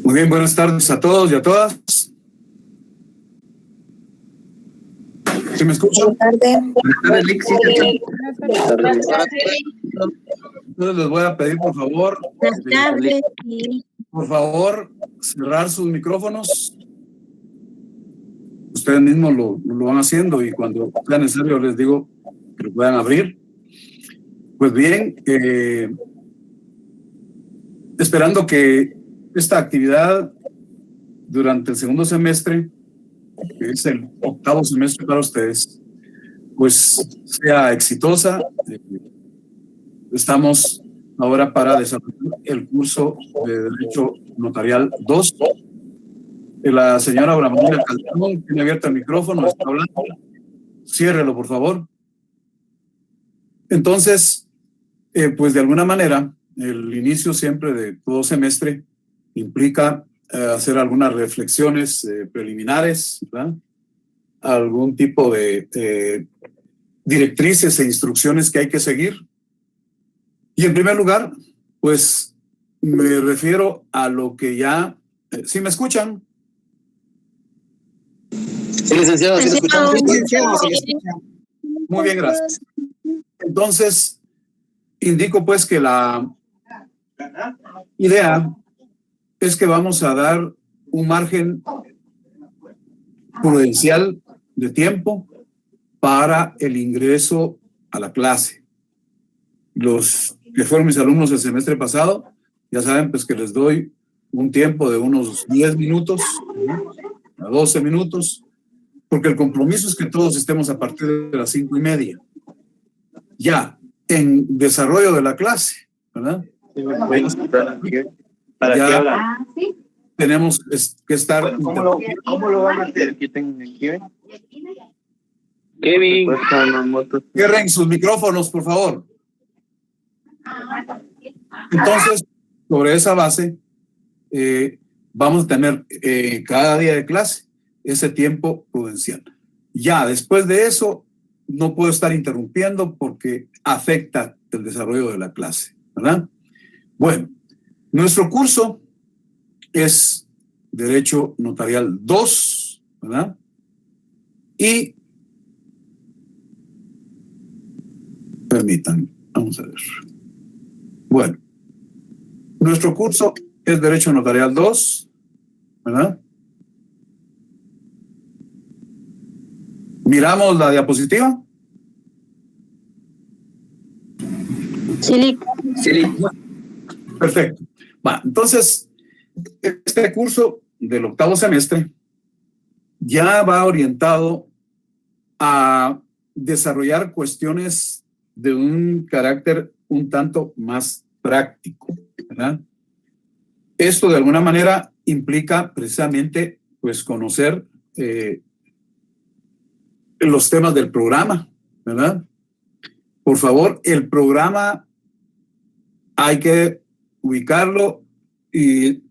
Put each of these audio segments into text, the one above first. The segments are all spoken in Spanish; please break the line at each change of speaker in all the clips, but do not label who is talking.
Muy bien, buenas tardes a todos y a todas. ¿Sí me escuchan?
Buenas tardes.
Buenas tardes. Entonces les voy a pedir, por favor, cerrar sus micrófonos. Ustedes mismos lo van haciendo y cuando sea necesario les digo que lo puedan abrir. Pues bien, esperando que esta actividad durante el segundo semestre, que es el octavo semestre para ustedes, pues sea exitosa. Estamos ahora para desarrollar el curso de Derecho Notarial 2. La señora Abramelina Calderón tiene abierto el micrófono, está hablando. Ciérrelo, por favor. Entonces, pues de alguna manera, el inicio siempre de todo semestre implica hacer algunas reflexiones preliminares, ¿verdad? Algún tipo de directrices e instrucciones que hay que seguir. Y en primer lugar, pues me refiero a lo que ya... ¿Sí me escuchan?
Sí, licenciado, sí, escuchamos.
Muy bien, gracias. Entonces, indico pues que la idea es que vamos a dar un margen prudencial de tiempo para el ingreso a la clase. Los que fueron mis alumnos el semestre pasado, ya saben pues que les doy un tiempo de unos 10 minutos, a 12 minutos, porque el compromiso es que todos estemos a partir de las 5:30. Ya, en desarrollo de la clase, ¿verdad?
¿Para qué hablan?
Tenemos que estar...
¿Cómo lo van a hacer? Kevin.
Cierren sus micrófonos, por favor. Entonces, sobre esa base, vamos a tener cada día de clase ese tiempo prudencial. Ya, después de eso, no puedo estar interrumpiendo porque afecta el desarrollo de la clase, ¿verdad? Bueno, nuestro curso es Derecho Notarial 2, ¿verdad? Y permítanme, vamos a ver. Bueno, nuestro curso es Derecho Notarial 2, ¿verdad? ¿Miramos la diapositiva?
Sí.
Perfecto. Va, entonces, este curso del octavo semestre ya va orientado a desarrollar cuestiones de un carácter un tanto más práctico, ¿verdad? Esto de alguna manera implica precisamente pues conocer los temas del programa, ¿verdad? Por favor, el programa hay que ubicarlo y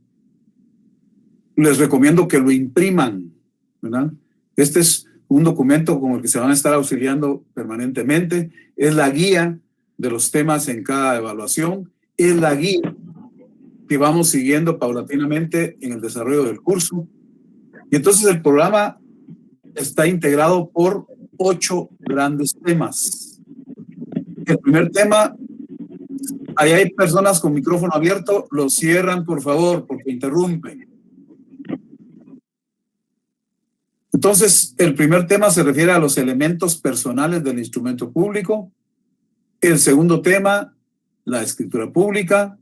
les recomiendo que lo impriman, ¿verdad? Este es un documento con el que se van a estar auxiliando permanentemente. Es la guía de los temas en cada evaluación. Es la guía que vamos siguiendo paulatinamente en el desarrollo del curso. Y entonces el programa está integrado por 8 grandes temas. El primer tema, ahí hay personas con micrófono abierto, lo cierran por favor porque interrumpen. Entonces, el primer tema se refiere a los elementos personales del instrumento público. El segundo tema, la escritura pública.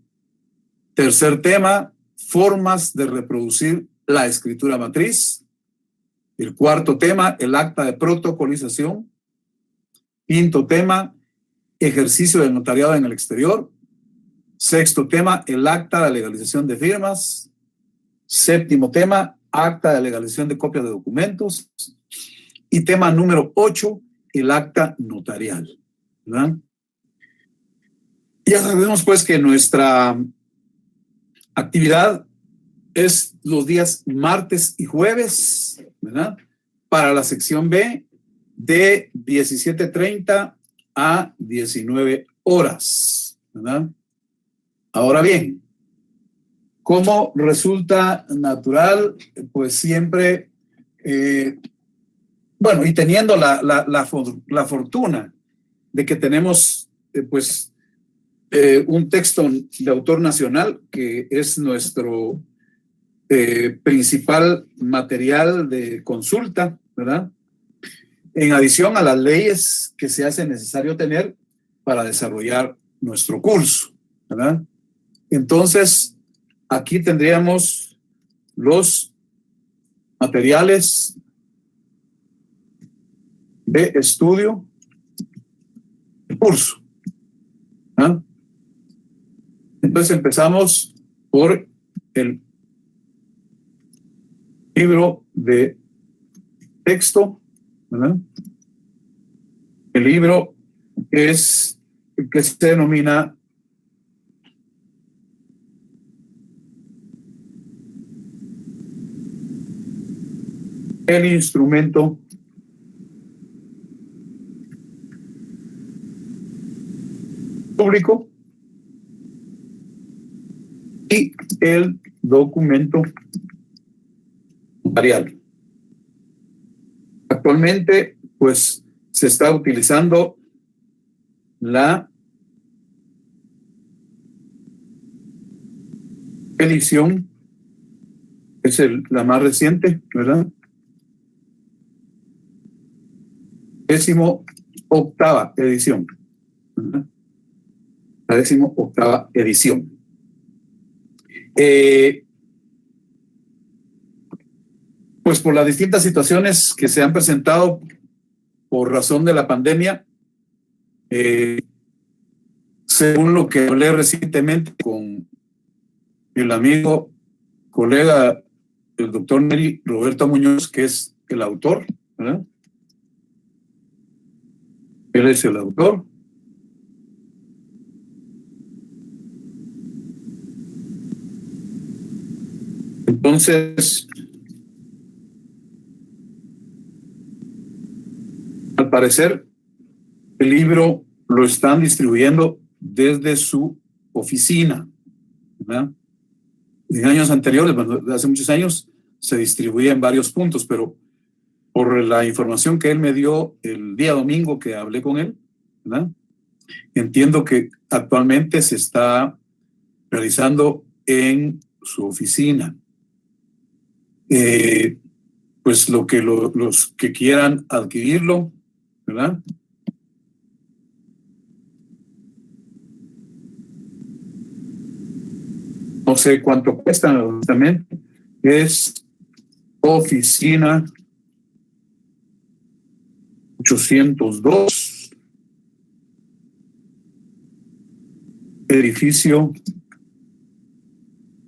Tercer tema, formas de reproducir la escritura matriz. El cuarto tema, el acta de protocolización. Quinto tema, ejercicio del notariado en el exterior. Sexto tema, el acta de legalización de firmas. Séptimo tema, acta de legalización de copias de documentos. Y tema número 8, el acta notarial, ¿verdad? Ya sabemos pues que nuestra actividad es los días martes y jueves, ¿verdad? Para la sección B de 17:30 a 19 horas, ¿verdad? Ahora bien, ¿Cómo resulta natural? Pues siempre, bueno, y teniendo la fortuna de que tenemos, un texto de autor nacional que es nuestro principal material de consulta, ¿verdad? En adición a las leyes que se hace necesario tener para desarrollar nuestro curso, ¿verdad? Entonces, aquí tendríamos los materiales de estudio del curso, ¿verdad? Entonces empezamos por el libro de texto, ¿verdad? El libro es el que se denomina el instrumento público y el documento notarial. Actualmente, pues, se está utilizando la edición, es la más reciente, ¿verdad? 18ª edición, ¿verdad? La 18ª edición. Pues por las distintas situaciones que se han presentado por razón de la pandemia, según lo que hablé recientemente con el amigo, colega, el doctor Neri Roberto Muñoz, que es el autor, ¿verdad? Él es el autor. Entonces, al parecer, el libro lo están distribuyendo desde su oficina, ¿verdad? En años anteriores, hace muchos años, se distribuía en varios puntos, pero por la información que él me dio el día domingo que hablé con él, ¿verdad? Entiendo que actualmente se está realizando en su oficina. Pues los que quieran adquirirlo, ¿verdad? No sé cuánto cuesta, honestamente. Es oficina 802, edificio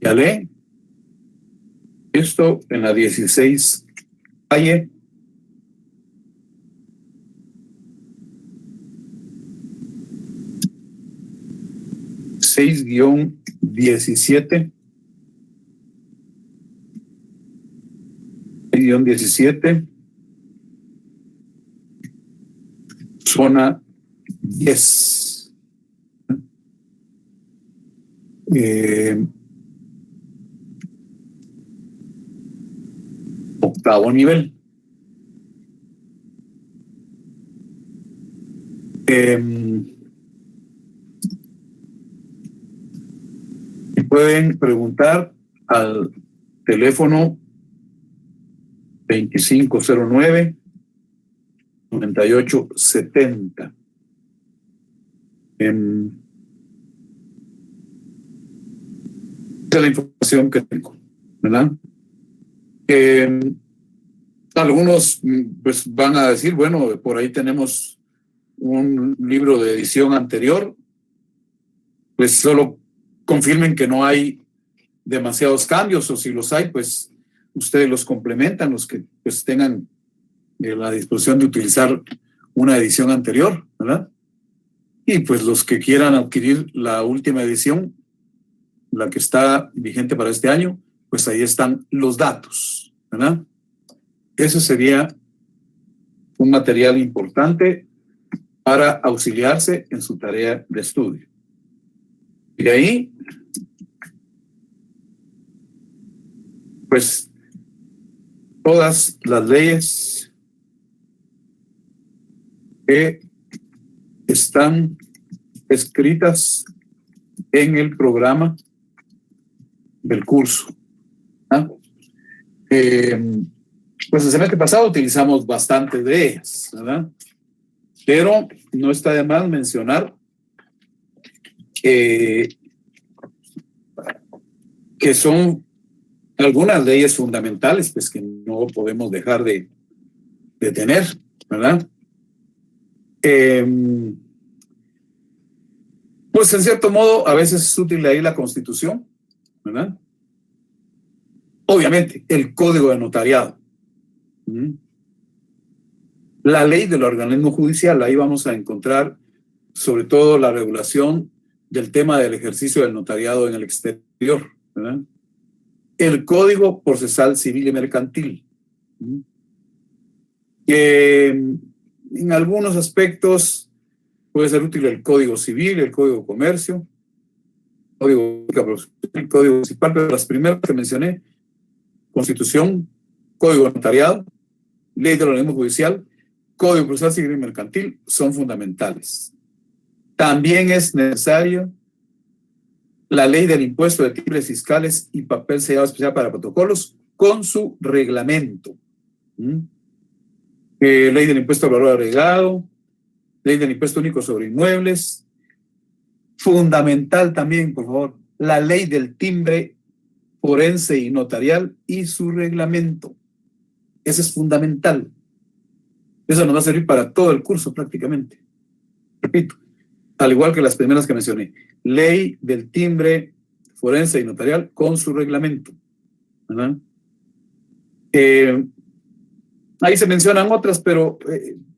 Yalé. Esto en la 16 calle. -17. 6-17. Zona 10. Octavo nivel. Pueden preguntar al teléfono 2509-9870. Esa es la información que tengo, ¿verdad? Algunos pues van a decir, bueno, por ahí tenemos un libro de edición anterior, pues solo confirmen que no hay demasiados cambios, o si los hay, pues ustedes los complementan, los que pues tengan la disposición de utilizar una edición anterior, ¿verdad? Y pues los que quieran adquirir la última edición, la que está vigente para este año, pues ahí están los datos, ¿verdad? Eso sería un material importante para auxiliarse en su tarea de estudio. Y de ahí pues todas las leyes que están escritas en el programa del curso. ¿Ah? Pues el semestre pasado utilizamos bastante de ellas, ¿verdad? Pero no está de más mencionar que son algunas leyes fundamentales, pues que no podemos dejar de tener, ¿verdad? Pues en cierto modo a veces es útil ahí la Constitución, ¿verdad? Obviamente, el Código de Notariado. La ley del organismo judicial, ahí vamos a encontrar sobre todo la regulación del tema del ejercicio del notariado en el exterior, ¿verdad? El Código Procesal Civil y Mercantil, que en algunos aspectos puede ser útil el Código Civil, el Código de Comercio, el Código Municipal, pero las primeras que mencioné, Constitución, Código de Notariado, Ley del Organismo Judicial, Código Procesal Civil y Mercantil, son fundamentales. También es necesario la Ley del Impuesto de Timbres Fiscales y Papel Sellado Especial para Protocolos con su reglamento. Ley del Impuesto al Valor Agregado, Ley del Impuesto Único sobre Inmuebles. Fundamental también, por favor, la Ley del Timbre Forense y Notarial y su reglamento. Ese es fundamental. Eso nos va a servir para todo el curso prácticamente. Repito, al igual que las primeras que mencioné. Ley del Timbre Forense y Notarial con su reglamento, ¿verdad? Ahí se mencionan otras, pero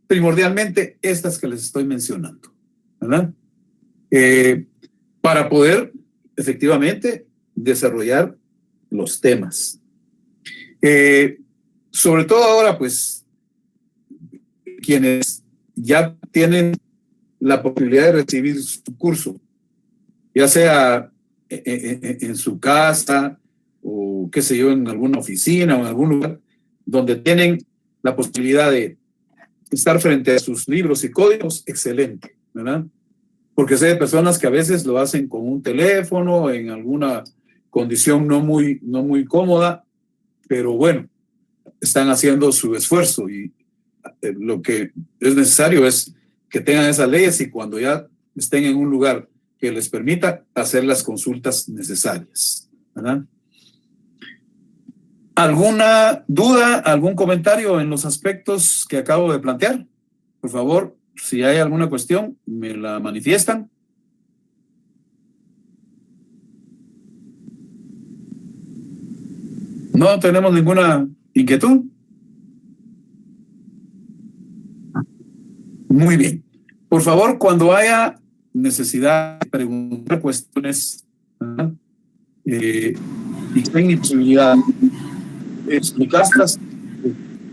primordialmente estas que les estoy mencionando, ¿verdad? Para poder efectivamente desarrollar los temas. Sobre todo ahora, pues, quienes ya tienen la posibilidad de recibir su curso, ya sea en su casa o qué sé yo, en alguna oficina o en algún lugar donde tienen la posibilidad de estar frente a sus libros y códigos, excelente, ¿verdad? Porque sé de personas que a veces lo hacen con un teléfono, en alguna condición no muy cómoda, pero bueno, están haciendo su esfuerzo y lo que es necesario es que tengan esas leyes y cuando ya estén en un lugar que les permita hacer las consultas necesarias, ¿verdad? ¿Alguna duda, algún comentario en los aspectos que acabo de plantear? Por favor, si hay alguna cuestión, me la manifiestan. ¿No tenemos ninguna inquietud? Muy bien. Por favor, cuando haya necesidad de preguntar cuestiones y tengan posibilidad de explicarlas,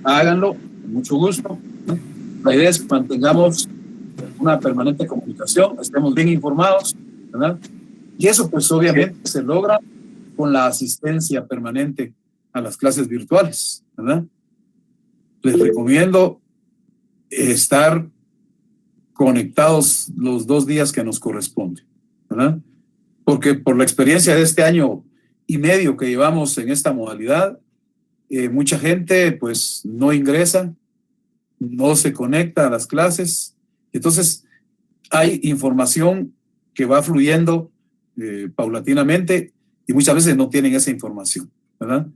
háganlo con mucho gusto. La idea es que mantengamos una permanente comunicación, estemos bien informados, ¿verdad? Y eso pues obviamente se logra con la asistencia permanente a las clases virtuales, ¿verdad? Les recomiendo estar conectados los 2 días que nos corresponden, ¿verdad? Porque por la experiencia de este año y medio que llevamos en esta modalidad, mucha gente pues no ingresa, no se conecta a las clases, entonces hay información que va fluyendo paulatinamente y muchas veces no tienen esa información, ¿verdad?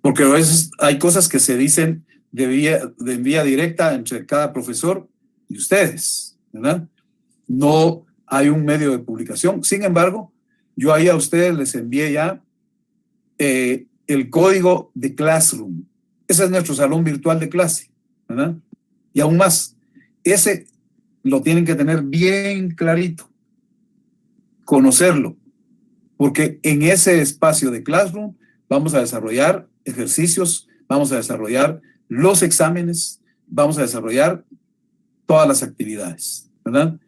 Porque a veces hay cosas que se dicen de vía directa entre cada profesor y ustedes, ¿verdad? No hay un medio de publicación. Sin embargo, yo ahí a ustedes les envié ya el código de Classroom. Ese es nuestro salón virtual de clase, ¿verdad? Y aún más, ese lo tienen que tener bien clarito, conocerlo, porque en ese espacio de Classroom vamos a desarrollar ejercicios, vamos a desarrollar los exámenes, vamos a desarrollar todas las actividades, ¿verdad?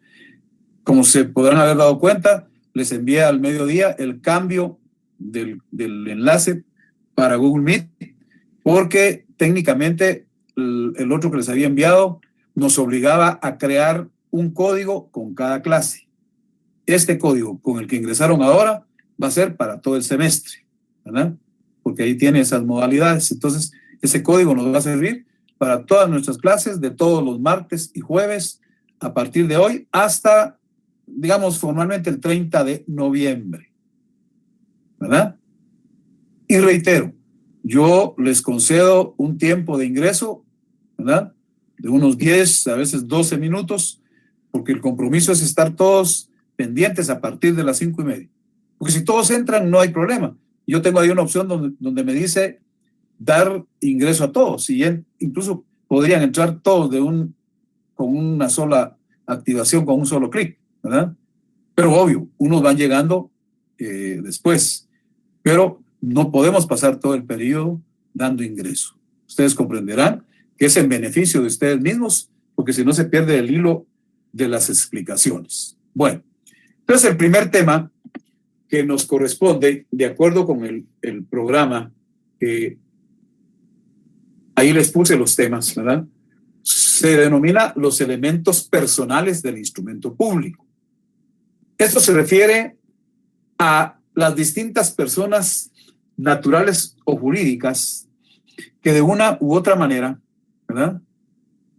Como se podrán haber dado cuenta, les envié al mediodía el cambio del enlace para Google Meet, porque técnicamente el otro que les había enviado nos obligaba a crear un código con cada clase. Este código con el que ingresaron ahora va a ser para todo el semestre, ¿verdad? Porque ahí tiene esas modalidades. Entonces, ese código nos va a servir para todas nuestras clases de todos los martes y jueves a partir de hoy hasta, digamos, formalmente el 30 de noviembre, ¿verdad? Y reitero, yo les concedo un tiempo de ingreso, ¿verdad? De unos 10, a veces 12 minutos, porque el compromiso es estar todos pendientes a partir de las 5:30. Porque si todos entran, no hay problema. Yo tengo ahí una opción donde me dice dar ingreso a todos. Y incluso podrían entrar todos con una sola activación, con un solo clic, ¿verdad? Pero obvio, unos van llegando después. Pero no podemos pasar todo el periodo dando ingreso. Ustedes comprenderán que es en beneficio de ustedes mismos, porque si no se pierde el hilo de las explicaciones. Bueno, entonces el primer tema que nos corresponde, de acuerdo con el programa, ahí les puse los temas, ¿verdad? Se denomina los elementos personales del instrumento público. Esto se refiere a las distintas personas naturales o jurídicas que de una u otra manera, ¿verdad?,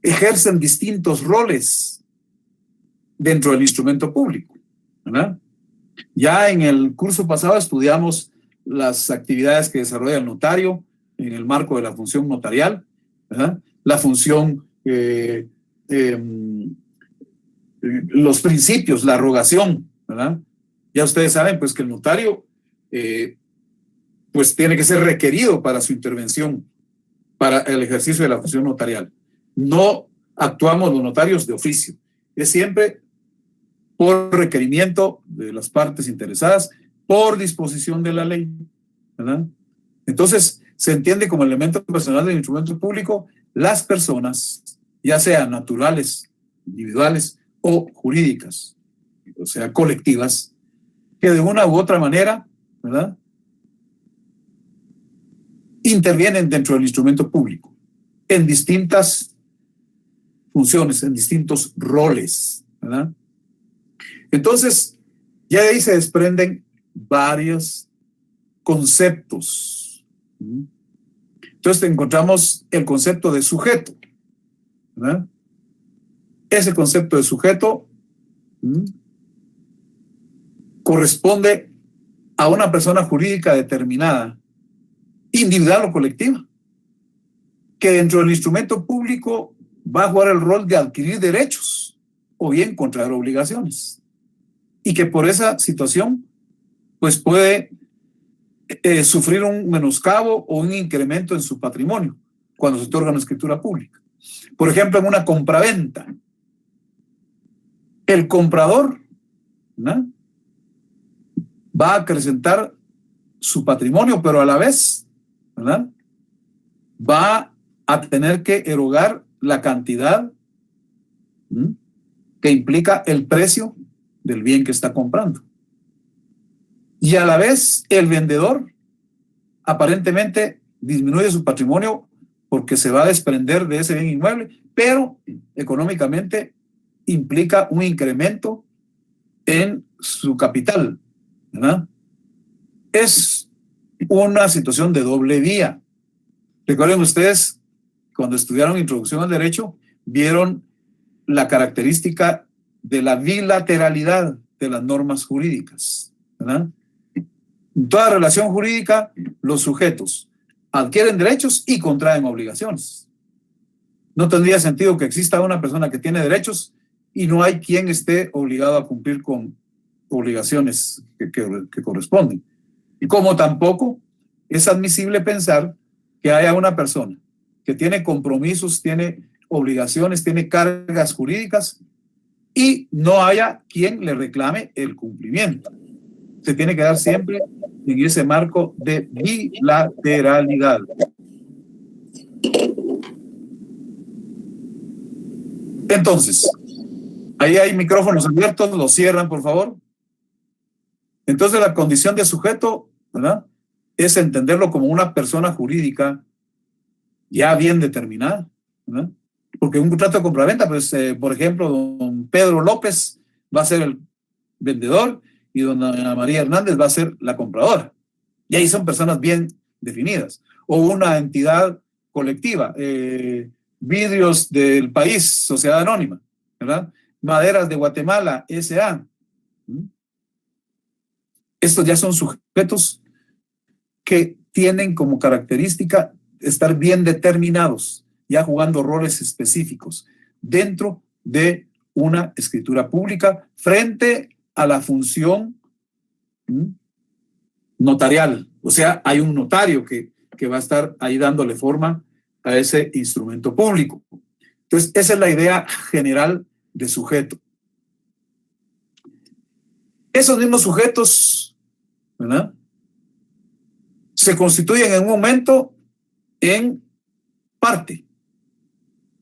ejercen distintos roles dentro del instrumento público, ¿verdad? Ya en el curso pasado estudiamos las actividades que desarrolla el notario en el marco de la función notarial, ¿verdad? La función, los principios, la rogación, ¿verdad? Ya ustedes saben pues que el notario pues tiene que ser requerido para su intervención, para el ejercicio de la función notarial. No actuamos los notarios de oficio, es siempre por requerimiento de las partes interesadas, por disposición de la ley, ¿verdad? Entonces, se entiende como elemento personal del instrumento público las personas, ya sean naturales, individuales o jurídicas, o sea, colectivas, que de una u otra manera, ¿verdad?, intervienen dentro del instrumento público en distintas funciones, en distintos roles, ¿verdad? Entonces, ya de ahí se desprenden varios conceptos. Entonces encontramos el concepto de sujeto, ¿verdad? Ese concepto de sujeto corresponde a una persona jurídica determinada, individual o colectiva, que dentro del instrumento público va a jugar el rol de adquirir derechos o bien contraer obligaciones, y que por esa situación pues puede sufrir un menoscabo o un incremento en su patrimonio cuando se otorga una escritura pública. Por ejemplo, en una compraventa, el comprador, ¿no?, va a acrecentar su patrimonio, pero a la vez, ¿verdad?, va a tener que erogar la cantidad que implica el precio del bien que está comprando. Y a la vez el vendedor aparentemente disminuye su patrimonio porque se va a desprender de ese bien inmueble, pero económicamente implica un incremento en su capital, ¿verdad? Es una situación de doble vía. Recuerden ustedes, cuando estudiaron Introducción al Derecho, vieron la característica de la bilateralidad de las normas jurídicas, ¿verdad? En toda relación jurídica, los sujetos adquieren derechos y contraen obligaciones. No tendría sentido que exista una persona que tiene derechos y no hay quien esté obligado a cumplir con obligaciones que corresponden. Y como tampoco es admisible pensar que haya una persona que tiene compromisos, tiene obligaciones, tiene cargas jurídicas y no haya quien le reclame el cumplimiento. Se tiene que dar siempre en ese marco de bilateralidad. Entonces, ahí hay micrófonos abiertos, los cierran, por favor. Entonces, la condición de sujeto, ¿verdad?, es entenderlo como una persona jurídica ya bien determinada, ¿verdad? Porque un contrato de compraventa, pues, por ejemplo, don Pedro López va a ser el vendedor y doña María Hernández va a ser la compradora. Y ahí son personas bien definidas. O una entidad colectiva, Vidrios del País, Sociedad Anónima, ¿verdad? Maderas de Guatemala, S.A. Estos ya son sujetos que tienen como característica estar bien determinados, ya jugando roles específicos dentro de una escritura pública frente a la función notarial. O sea, hay un notario que va a estar ahí dándole forma a ese instrumento público. Entonces, esa es la idea general de sujeto. Esos mismos sujetos, ¿verdad?, se constituyen en un momento en parte.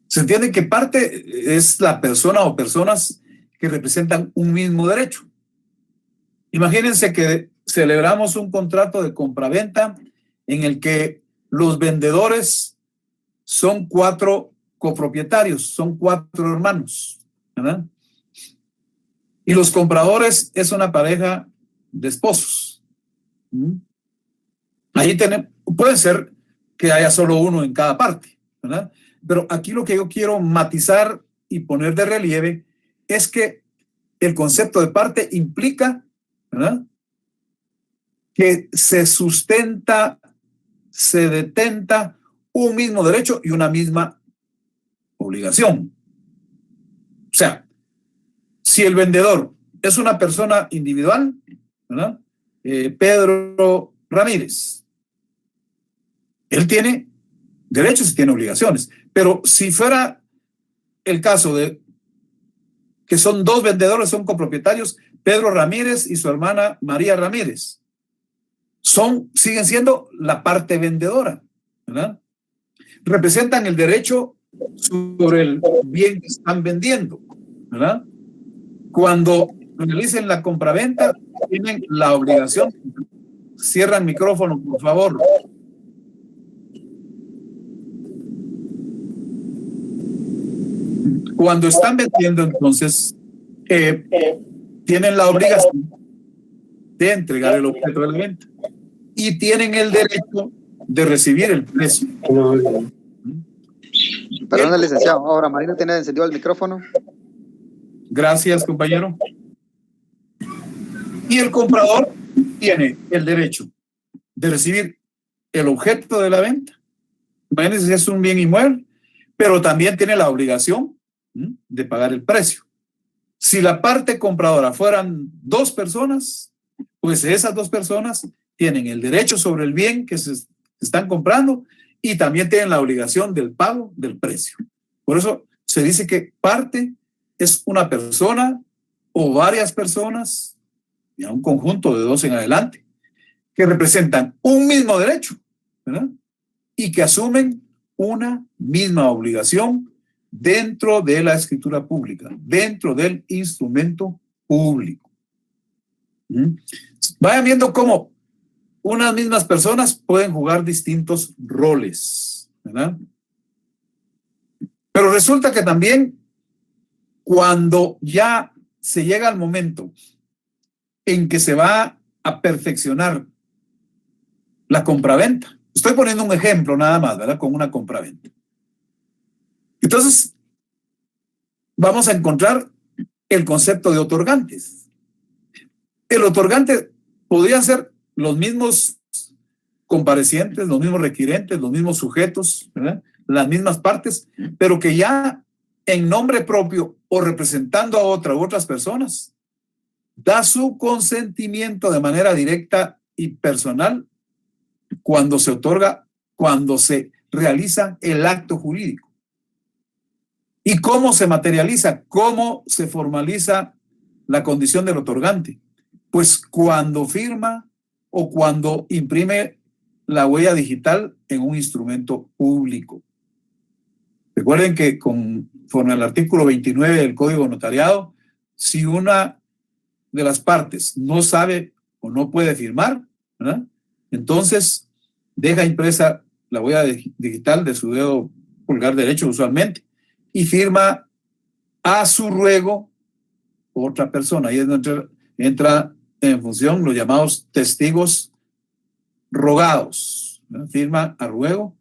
Se entiende que parte es la persona o personas que representan un mismo derecho. Imagínense que celebramos un contrato de compraventa en el que los vendedores son 4 copropietarios, son 4 hermanos, ¿verdad? Y los compradores es una pareja de esposos. Ahí puede ser que haya solo uno en cada parte, ¿verdad? Pero aquí lo que yo quiero matizar y poner de relieve es que el concepto de parte implica, ¿verdad?, que se sustenta, se detenta un mismo derecho y una misma obligación. O sea, si el vendedor es una persona individual, ¿verdad?, Pedro Ramírez, él tiene derechos y tiene obligaciones. Pero si fuera el caso de que son 2 vendedores, son copropietarios, Pedro Ramírez y su hermana María Ramírez, siguen siendo la parte vendedora, ¿verdad? Representan el derecho sobre el bien que están vendiendo, ¿verdad? Cuando realicen la compraventa, tienen la obligación. Cierra el micrófono, por favor. Cuando están vendiendo, entonces, tienen la obligación de entregar el objeto de la venta y tienen el derecho de recibir el precio.
Perdón, licenciado. Ahora, Marina tiene encendido el micrófono.
Gracias, compañero. Y el comprador tiene el derecho de recibir el objeto de la venta. Imagínense si es un bien inmueble, pero también tiene la obligación de pagar el precio. Si la parte compradora fueran 2 personas, pues esas 2 personas tienen el derecho sobre el bien que se están comprando y también tienen la obligación del pago del precio. Por eso se dice que parte es una persona o varias personas, y a un conjunto de 2 en adelante, que representan un mismo derecho, ¿verdad?, y que asumen una misma obligación dentro de la escritura pública, dentro del instrumento público. Vayan viendo cómo unas mismas personas pueden jugar distintos roles, ¿verdad? Pero resulta que también cuando ya se llega al momento en que se va a perfeccionar la compraventa, estoy poniendo un ejemplo nada más, ¿verdad?, con una compraventa. Entonces, vamos a encontrar el concepto de otorgantes. El otorgante podría ser los mismos comparecientes, los mismos requirentes, los mismos sujetos, ¿verdad?, las mismas partes, pero que ya en nombre propio o representando a otra u otras personas, da su consentimiento de manera directa y personal cuando se otorga, cuando se realiza el acto jurídico. ¿Y cómo se materializa? ¿Cómo se formaliza la condición del otorgante? Pues cuando firma o cuando imprime la huella digital en un instrumento público. Recuerden que conforme al artículo 29 del Código Notariado, si una de las partes no sabe o no puede firmar, ¿verdad?, entonces deja impresa la huella digital de su dedo pulgar derecho usualmente y firma a su ruego otra persona. Ahí es donde entra en función los llamados testigos rogados. Firma a ruego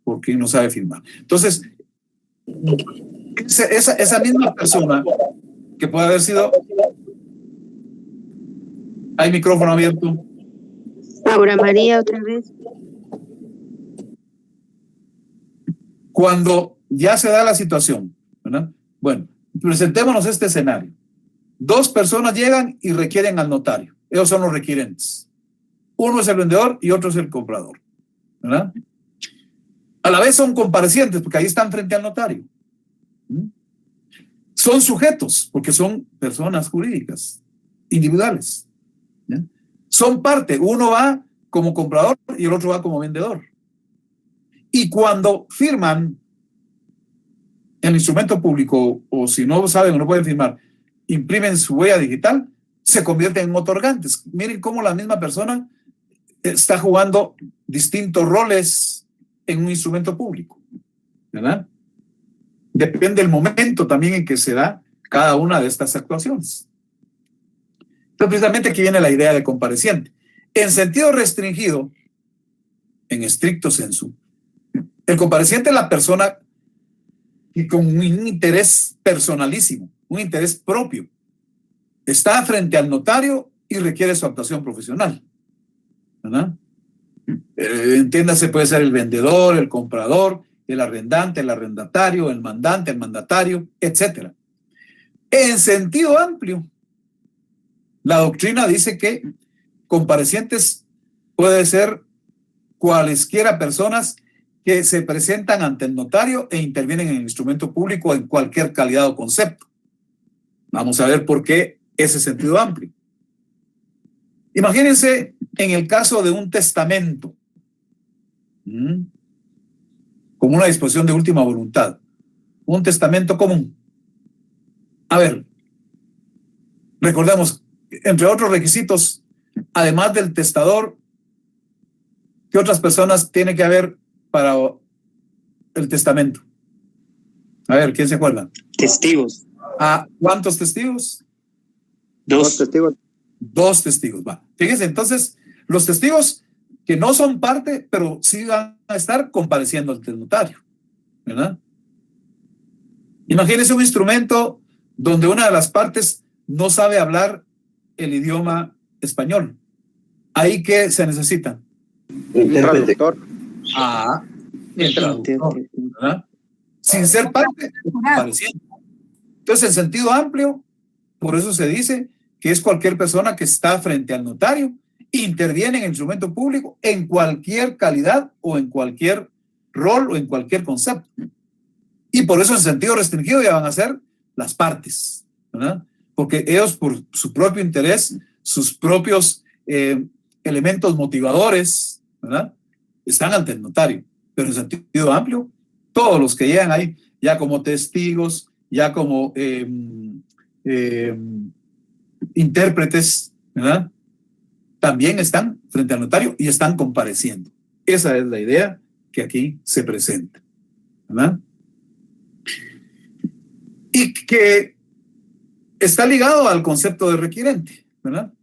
por quien no sabe firmar. Entonces, esa misma persona que puede haber sido... Hay micrófono abierto.
Aura María, otra vez.
Cuando ya se da la situación, ¿verdad? Bueno, presentémonos este escenario. 2 personas llegan y requieren al notario. Ellos son los requirentes. Uno es el vendedor y otro es el comprador, ¿verdad? A la vez son comparecientes porque ahí están frente al notario. Son sujetos porque son personas jurídicas, individuales. ¿Ya? Son parte. Uno va como comprador y el otro va como vendedor. Y cuando firman el instrumento público, o si no saben o no pueden firmar, imprimen su huella digital, se convierten en otorgantes. Miren cómo la misma persona está jugando distintos roles en un instrumento público, ¿verdad? Depende del momento también en que se da cada una de estas actuaciones. Entonces, precisamente aquí viene la idea de compareciente. En sentido restringido, en estricto sensu, el compareciente es la persona que con un interés personalísimo, un interés propio, está frente al notario y requiere su actuación profesional, ¿verdad? Entiéndase, puede ser el vendedor, el comprador, el arrendante, el arrendatario, el mandante, el mandatario, etc. En sentido amplio, la doctrina dice que comparecientes puede ser cualesquiera personas que se presentan ante el notario e intervienen en el instrumento público en cualquier calidad o concepto. Vamos a ver por qué ese sentido amplio. Imagínense en el caso de un testamento, como una disposición de última voluntad, un testamento común. A ver, recordemos, entre otros requisitos, además del testador, ¿qué otras personas tiene que haber para el testamento? A ver, ¿quién se acuerda?
Testigos.
¿Cuántos testigos?
2
testigos.
2 testigos, va. Fíjense, entonces, los testigos que no son parte, pero sí van a estar compareciendo ante el notario, ¿verdad? Imagínense un instrumento donde una de las partes no sabe hablar el idioma español. ¿Ahí qué se necesita?
Un traductor.
El traductor, ¿verdad? Sin ser parte, compareciendo. Entonces, en sentido amplio, por eso se dice que es cualquier persona que está frente al notario, interviene en el instrumento público en cualquier calidad o en cualquier rol o en cualquier concepto. Y por eso en sentido restringido ya van a ser las partes, ¿verdad? Porque ellos por su propio interés, sus propios elementos motivadores, ¿verdad? Están ante el notario. Pero en sentido amplio, todos los que llegan ahí ya como testigos, ya como intérpretes, ¿verdad? También están frente al notario y están compareciendo. Esa es la idea que aquí se presenta, ¿verdad? Y que está ligado al concepto de requirente, ¿verdad?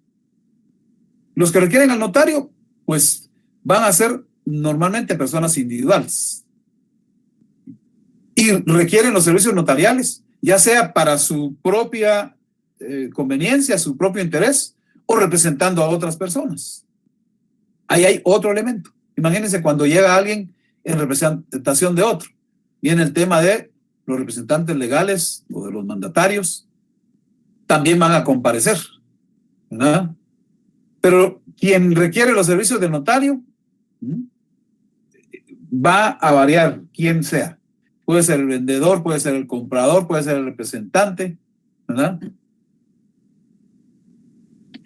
Los que requieren al notario, pues van a ser normalmente personas individuales y requieren los servicios notariales, ya sea para su propia conveniencia, su propio interés, o representando a otras personas. Ahí hay otro elemento. Imagínense cuando llega alguien en representación de otro. Viene el tema de los representantes legales o de los mandatarios. También van a comparecer, ¿verdad? Pero quien requiere los servicios del notario va a variar quien sea. Puede ser el vendedor, puede ser el comprador, puede ser el representante, ¿verdad?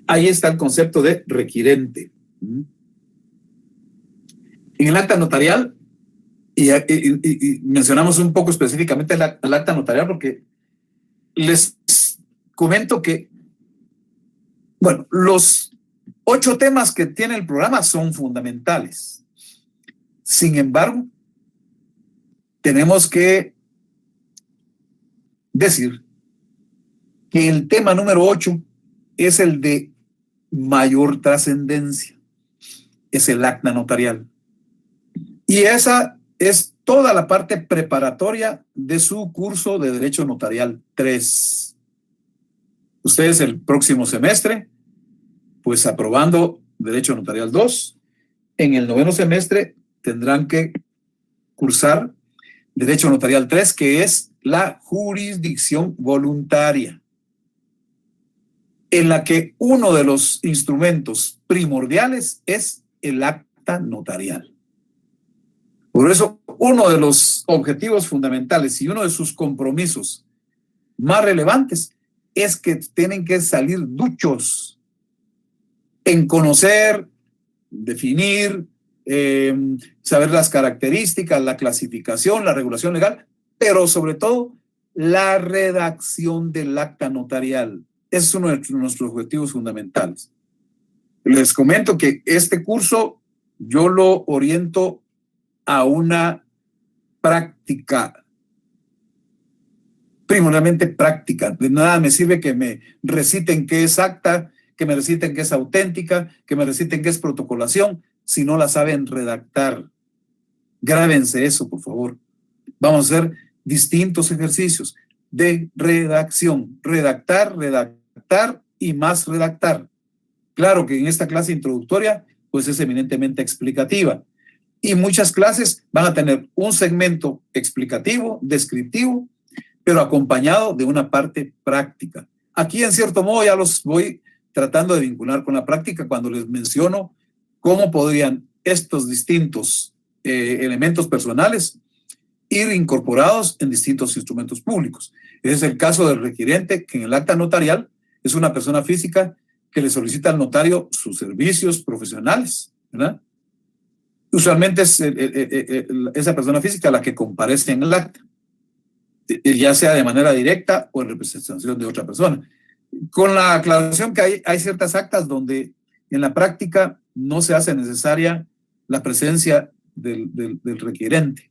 Ahí está el concepto de requirente. En el acta notarial, y mencionamos un poco específicamente el acta notarial porque les comento que, bueno, los 8 temas que tiene el programa son fundamentales. Sin embargo, tenemos que decir que el tema número 8 es el de mayor trascendencia, es el acta notarial. Y esa es toda la parte preparatoria de su curso de Derecho Notarial 3. Ustedes el próximo semestre, pues aprobando Derecho Notarial 2, en el 9º semestre tendrán que cursar Derecho Notarial 3, que es la jurisdicción voluntaria, en la que uno de los instrumentos primordiales es el acta notarial. Por eso, uno de los objetivos fundamentales y uno de sus compromisos más relevantes es que tienen que salir duchos en conocer, definir, saber las características, la clasificación, la regulación legal, pero sobre todo la redacción del acta notarial. Ese es uno de nuestros objetivos fundamentales. Les comento que este curso yo lo oriento a una práctica, primordialmente práctica. De nada me sirve que me reciten qué es acta, que me reciten que es auténtica, que me reciten que es protocolación, si no la saben redactar. Grábense eso, por favor. Vamos a hacer distintos ejercicios de redacción. Redactar, redactar y más redactar. Claro que en esta clase introductoria, pues es eminentemente explicativa. Y muchas clases van a tener un segmento explicativo, descriptivo, pero acompañado de una parte práctica. Aquí, en cierto modo, ya los voy tratando de vincular con la práctica cuando les menciono cómo podrían estos distintos elementos personales ir incorporados en distintos instrumentos públicos. Ese es el caso del requirente, que en el acta notarial es una persona física que le solicita al notario sus servicios profesionales, ¿verdad? Usualmente es esa persona física la que comparece en el acta, ya sea de manera directa o en representación de otra persona. Con la aclaración que hay ciertas actas donde en la práctica no se hace necesaria la presencia del requirente.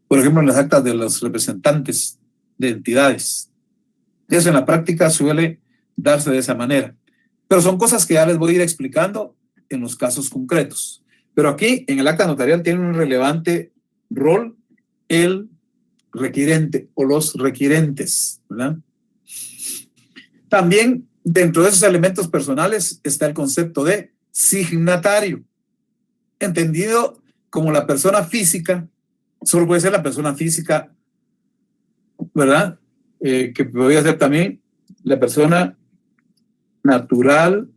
Por ejemplo, en las actas de los representantes de entidades. Eso en la práctica suele darse de esa manera. Pero son cosas que ya les voy a ir explicando en los casos concretos. Pero aquí, en el acta notarial, tiene un relevante rol el requirente o los requirentes, ¿verdad? También, dentro de esos elementos personales, está el concepto de signatario, entendido como la persona física. Solo puede ser la persona física, ¿verdad? Que podría ser también la persona natural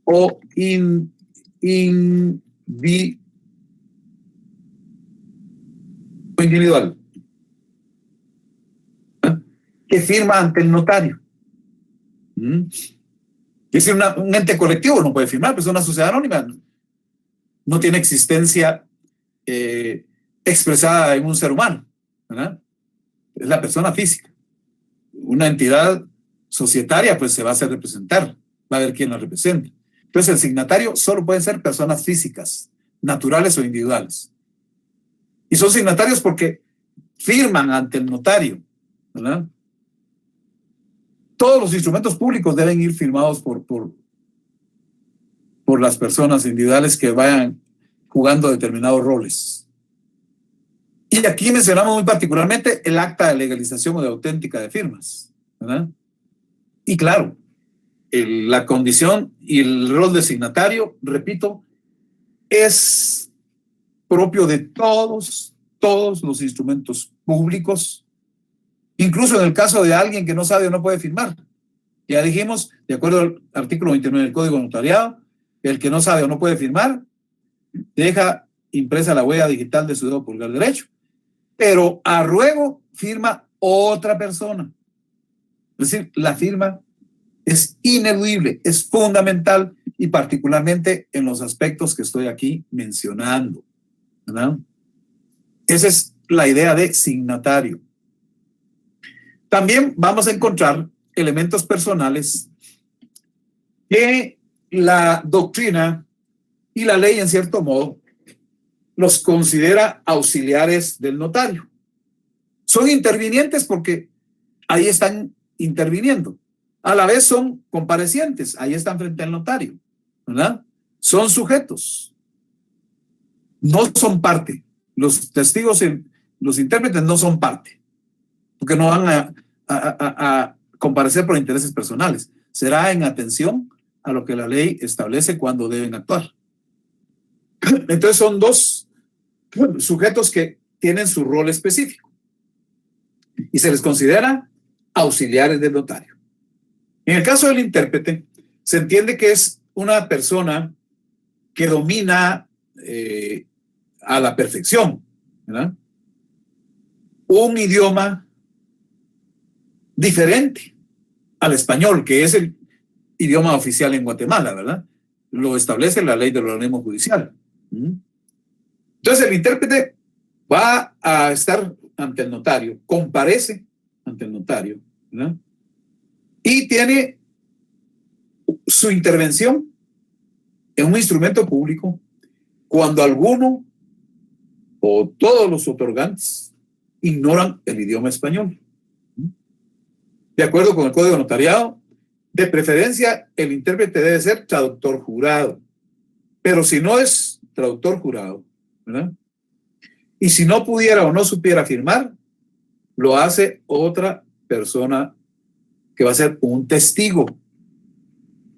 o individual, ¿verdad? Que firma ante el notario. Es decir, un ente colectivo no puede firmar, pues una sociedad anónima no tiene existencia expresada en un ser humano, ¿verdad? Es la persona física. Una entidad societaria pues se va a hacer representar, va a haber quien la represente. Entonces el signatario solo pueden ser personas físicas, naturales o individuales. Y son signatarios porque firman ante el notario, ¿verdad? Todos los instrumentos públicos deben ir firmados por las personas individuales que vayan jugando determinados roles. Y aquí mencionamos muy particularmente el acta de legalización o de auténtica de firmas, ¿verdad? Y claro, la condición y el rol de signatario, repito, es propio de todos los instrumentos públicos, incluso en el caso de alguien que no sabe o no puede firmar. Ya dijimos, de acuerdo al artículo 29 del Código de Notariado, el que no sabe o no puede firmar deja impresa la huella digital de su dedo pulgar derecho, pero a ruego firma otra persona. Es decir, la firma es ineludible, es fundamental y particularmente en los aspectos que estoy aquí mencionando, ¿verdad? Esa es la idea de signatario. También vamos a encontrar elementos personales que la doctrina y la ley, en cierto modo, los considera auxiliares del notario. Son intervinientes porque ahí están interviniendo. A la vez son comparecientes, ahí están frente al notario, ¿verdad? Son sujetos, no son parte. Los testigos, los intérpretes no son parte, porque no van a comparecer por intereses personales. Será en atención a lo que la ley establece cuando deben actuar. Entonces son dos sujetos que tienen su rol específico y se les considera auxiliares del notario. En el caso del intérprete, se entiende que es una persona que domina a la perfección, ¿verdad?, un idioma diferente al español, que es el idioma oficial en Guatemala, ¿verdad? Lo establece la ley del organismo judicial. Entonces el intérprete va a estar ante el notario, comparece ante el notario, ¿verdad?, y tiene su intervención en un instrumento público cuando alguno o todos los otorgantes ignoran el idioma español. De acuerdo con el Código de Notariado, de preferencia el intérprete debe ser traductor jurado, pero si no es traductor jurado, ¿verdad?, y si no pudiera o no supiera firmar, lo hace otra persona que va a ser un testigo.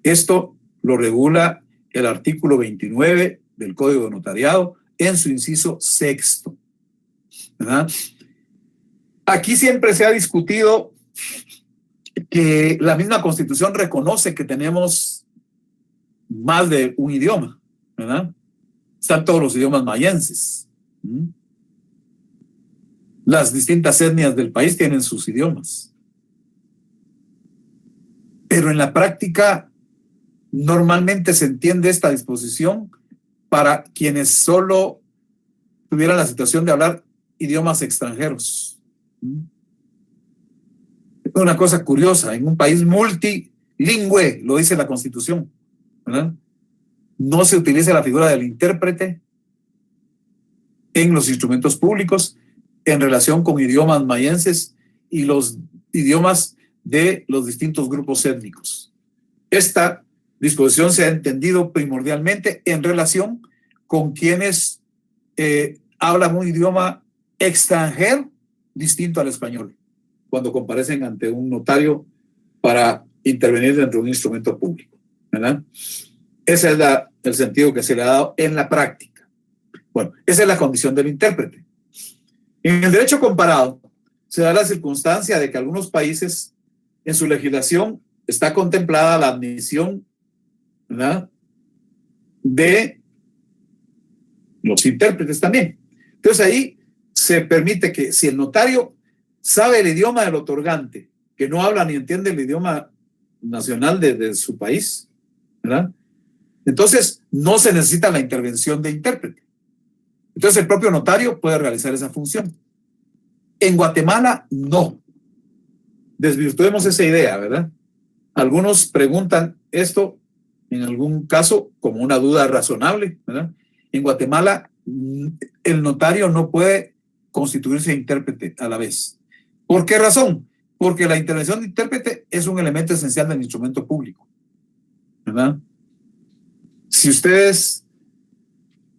Esto lo regula el artículo 29 del Código de Notariado en su inciso 6, ¿verdad? Aquí siempre se ha discutido que la misma Constitución reconoce que tenemos más de un idioma, ¿verdad? Están todos los idiomas mayenses. Las distintas etnias del país tienen sus idiomas. Pero en la práctica, normalmente se entiende esta disposición para quienes solo tuvieran la situación de hablar idiomas extranjeros. Una cosa curiosa, en un país multilingüe, lo dice la Constitución, ¿verdad?, no se utiliza la figura del intérprete en los instrumentos públicos en relación con idiomas mayenses y los idiomas de los distintos grupos étnicos. Esta disposición se ha entendido primordialmente en relación con quienes hablan un idioma extranjero distinto al español, cuando comparecen ante un notario para intervenir dentro de un instrumento público, ¿verdad? Ese es el sentido que se le ha dado en la práctica. Bueno, esa es la condición del intérprete. En el derecho comparado se da la circunstancia de que algunos países en su legislación está contemplada la admisión, ¿verdad?, de los intérpretes también. Entonces ahí se permite que si el notario sabe el idioma del otorgante, que no habla ni entiende el idioma nacional de su país, ¿verdad?, entonces no se necesita la intervención de intérprete. Entonces el propio notario puede realizar esa función. En Guatemala no. Desvirtuemos esa idea, ¿verdad? Algunos preguntan esto en algún caso como una duda razonable, ¿verdad? En Guatemala el notario no puede constituirse intérprete a la vez. ¿Por qué razón? Porque la intervención de intérprete es un elemento esencial del instrumento público, ¿verdad? Si ustedes,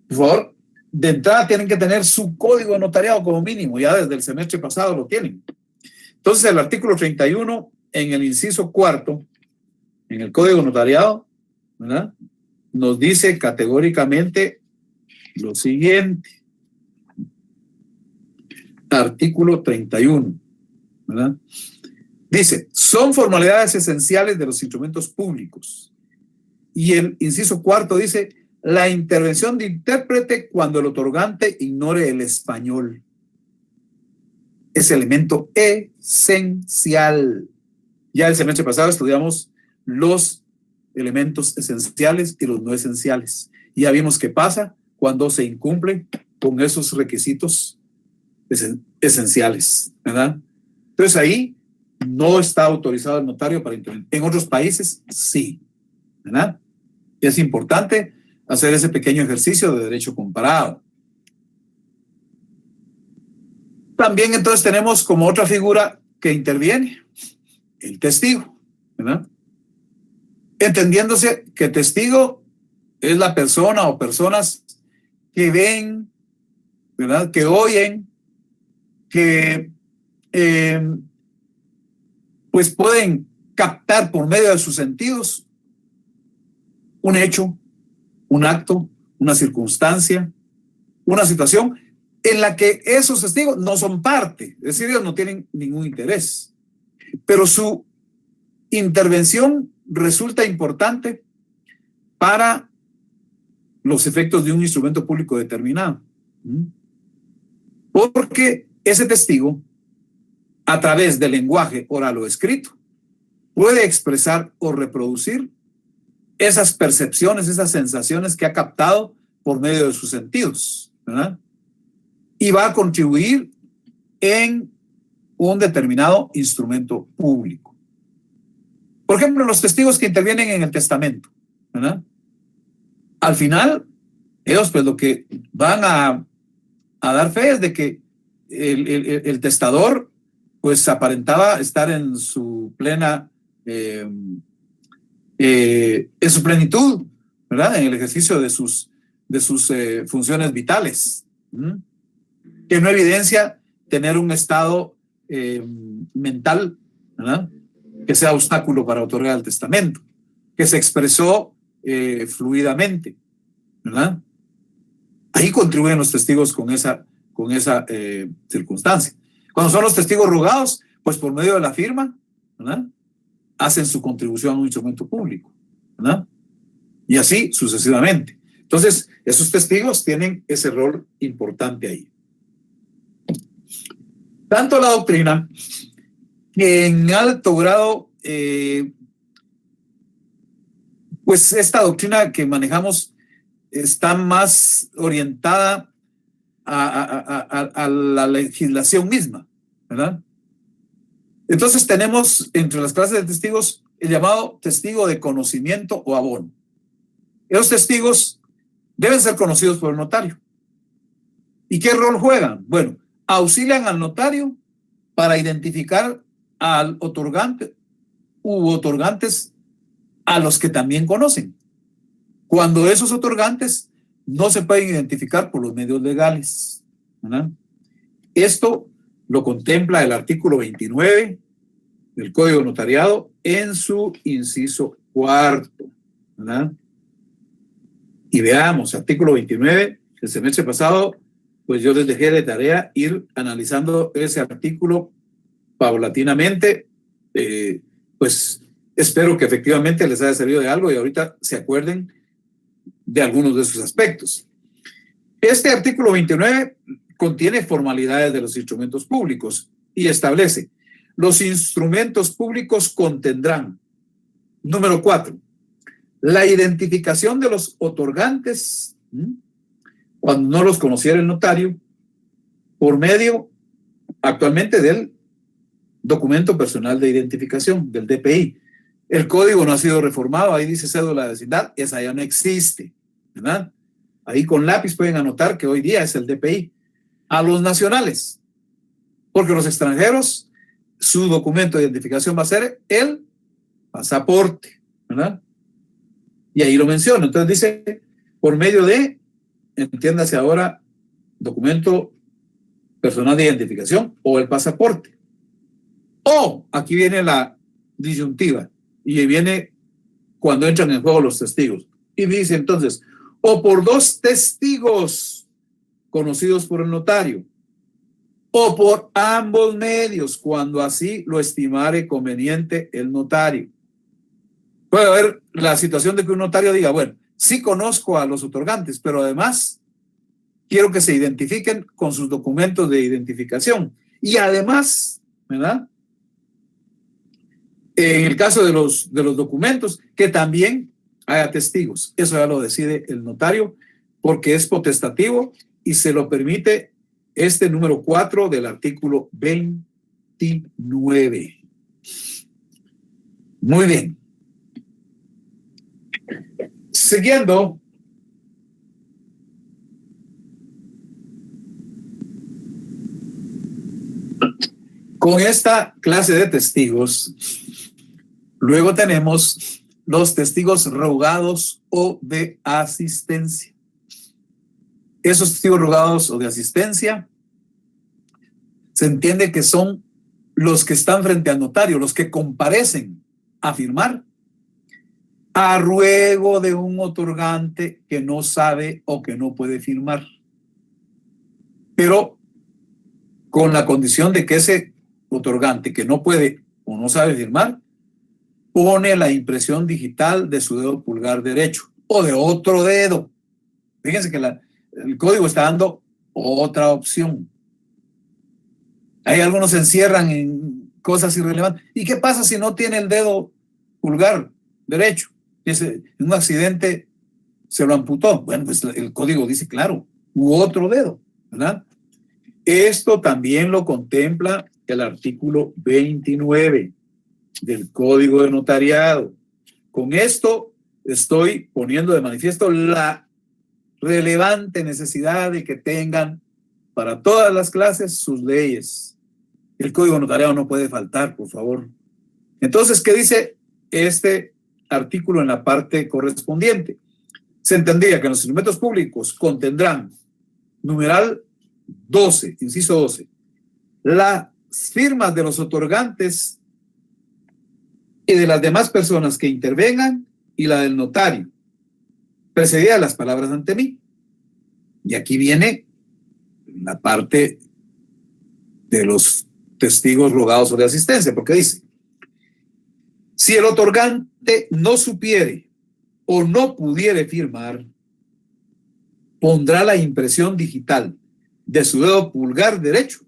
por favor, de entrada tienen que tener su código de notariado como mínimo, ya desde el semestre pasado lo tienen. Entonces el artículo 31 en el inciso 4 en el código de notariado, ¿verdad?, nos dice categóricamente lo siguiente. Artículo 31, ¿verdad? Dice, son formalidades esenciales de los instrumentos públicos. Y el inciso 4 dice, la intervención de intérprete cuando el otorgante ignore el español. Es elemento esencial. Ya el semestre pasado estudiamos los elementos esenciales y los no esenciales. Y ya vimos qué pasa cuando se incumple con esos requisitos esenciales, ¿verdad? Entonces ahí no está autorizado el notario para intervenir. En otros países sí, ¿verdad? es importante hacer ese pequeño ejercicio de derecho comparado. También entonces tenemos como otra figura que interviene, el testigo, ¿verdad? Entendiéndose que testigo es la persona o personas que ven, ¿verdad? Que oyen, que pues pueden captar por medio de sus sentidos un hecho, un acto, una circunstancia, una situación en la que esos testigos no son parte, es decir, ellos no tienen ningún interés, pero su intervención resulta importante para los efectos de un instrumento público determinado. Porque ese testigo, a través del lenguaje oral o escrito, puede expresar o reproducir esas percepciones, esas sensaciones que ha captado por medio de sus sentidos, ¿verdad? Y va a contribuir en un determinado instrumento público. Por ejemplo, los testigos que intervienen en el testamento, ¿verdad? Al final, ellos pues lo que van a dar fe es de que el testador pues aparentaba estar en su plena en su plenitud, ¿verdad? En el ejercicio de sus funciones vitales. Que no evidencia tener un estado mental, ¿verdad? Que sea obstáculo para otorgar el testamento, que se expresó fluidamente, ¿verdad? Ahí contribuyen los testigos con esa circunstancia. Cuando son los testigos rogados, pues por medio de la firma, ¿verdad? Hacen su contribución a un instrumento público, ¿verdad? Y así sucesivamente. Entonces, esos testigos tienen ese rol importante ahí. Tanto la doctrina, que en alto grado, pues esta doctrina que manejamos está más orientada a la legislación misma, ¿verdad? Entonces tenemos entre las clases de testigos el llamado testigo de conocimiento o abono. Esos testigos deben ser conocidos por el notario. ¿Y qué rol juegan? Bueno, auxilian al notario para identificar al otorgante u otorgantes a los que también conocen, cuando esos otorgantes no se pueden identificar por los medios legales, ¿verdad? Esto lo contempla el artículo 29 del Código Notariado en su inciso 4, ¿verdad? Y veamos, artículo 29, el semestre pasado, pues yo les dejé de tarea ir analizando ese artículo paulatinamente, pues espero que efectivamente les haya servido de algo y ahorita se acuerden de algunos de esos aspectos. Este artículo 29 contiene formalidades de los instrumentos públicos y establece: los instrumentos públicos contendrán, número 4, la identificación de los otorgantes, cuando no los conociera el notario, por medio actualmente del documento personal de identificación, del DPI. El código no ha sido reformado, ahí dice cédula de vecindad, esa ya no existe, ¿verdad? Ahí con lápiz pueden anotar que hoy día es el DPI. A los nacionales, porque los extranjeros, su documento de identificación va a ser el pasaporte, ¿verdad? Y ahí lo menciono. Entonces dice, por medio de, entiéndase ahora, documento personal de identificación o el pasaporte. O, aquí viene la disyuntiva, y viene cuando entran en juego los testigos. Y dice entonces, o por 2 testigos conocidos por el notario, o por ambos medios, cuando así lo estimare conveniente el notario. Puede haber la situación de que un notario diga, bueno, sí conozco a los otorgantes, pero además quiero que se identifiquen con sus documentos de identificación. Y además, ¿verdad? En el caso de los documentos, que también haya testigos. Eso ya lo decide el notario porque es potestativo y se lo permite este número 4 del artículo 29. Muy bien. Siguiendo, con esta clase de testigos, luego tenemos los testigos rogados o de asistencia. Esos testigos rogados o de asistencia se entiende que son los que están frente al notario, los que comparecen a firmar a ruego de un otorgante que no sabe o que no puede firmar, pero con la condición de que ese otorgante que no puede o no sabe firmar pone la impresión digital de su dedo pulgar derecho o de otro dedo. Fíjense que el código está dando otra opción. Hay algunos se encierran en cosas irrelevantes. ¿Y qué pasa si no tiene el dedo pulgar derecho? En un accidente se lo amputó. Bueno, pues el código dice claro, u otro dedo, ¿verdad? Esto también lo contempla el artículo 29 del Código de Notariado. Con esto estoy poniendo de manifiesto la relevante necesidad de que tengan para todas las clases sus leyes. El Código de Notariado no puede faltar, por favor. Entonces, ¿qué dice este artículo en la parte correspondiente? Se entendía que los instrumentos públicos contendrán, numeral 12, inciso 12, las firmas de los otorgantes y de las demás personas que intervengan y la del notario, precedida de las palabras ante mí. Y aquí viene la parte de los testigos rogados o de asistencia, porque dice, si el otorgante no supiere o no pudiere firmar, pondrá la impresión digital de su dedo pulgar derecho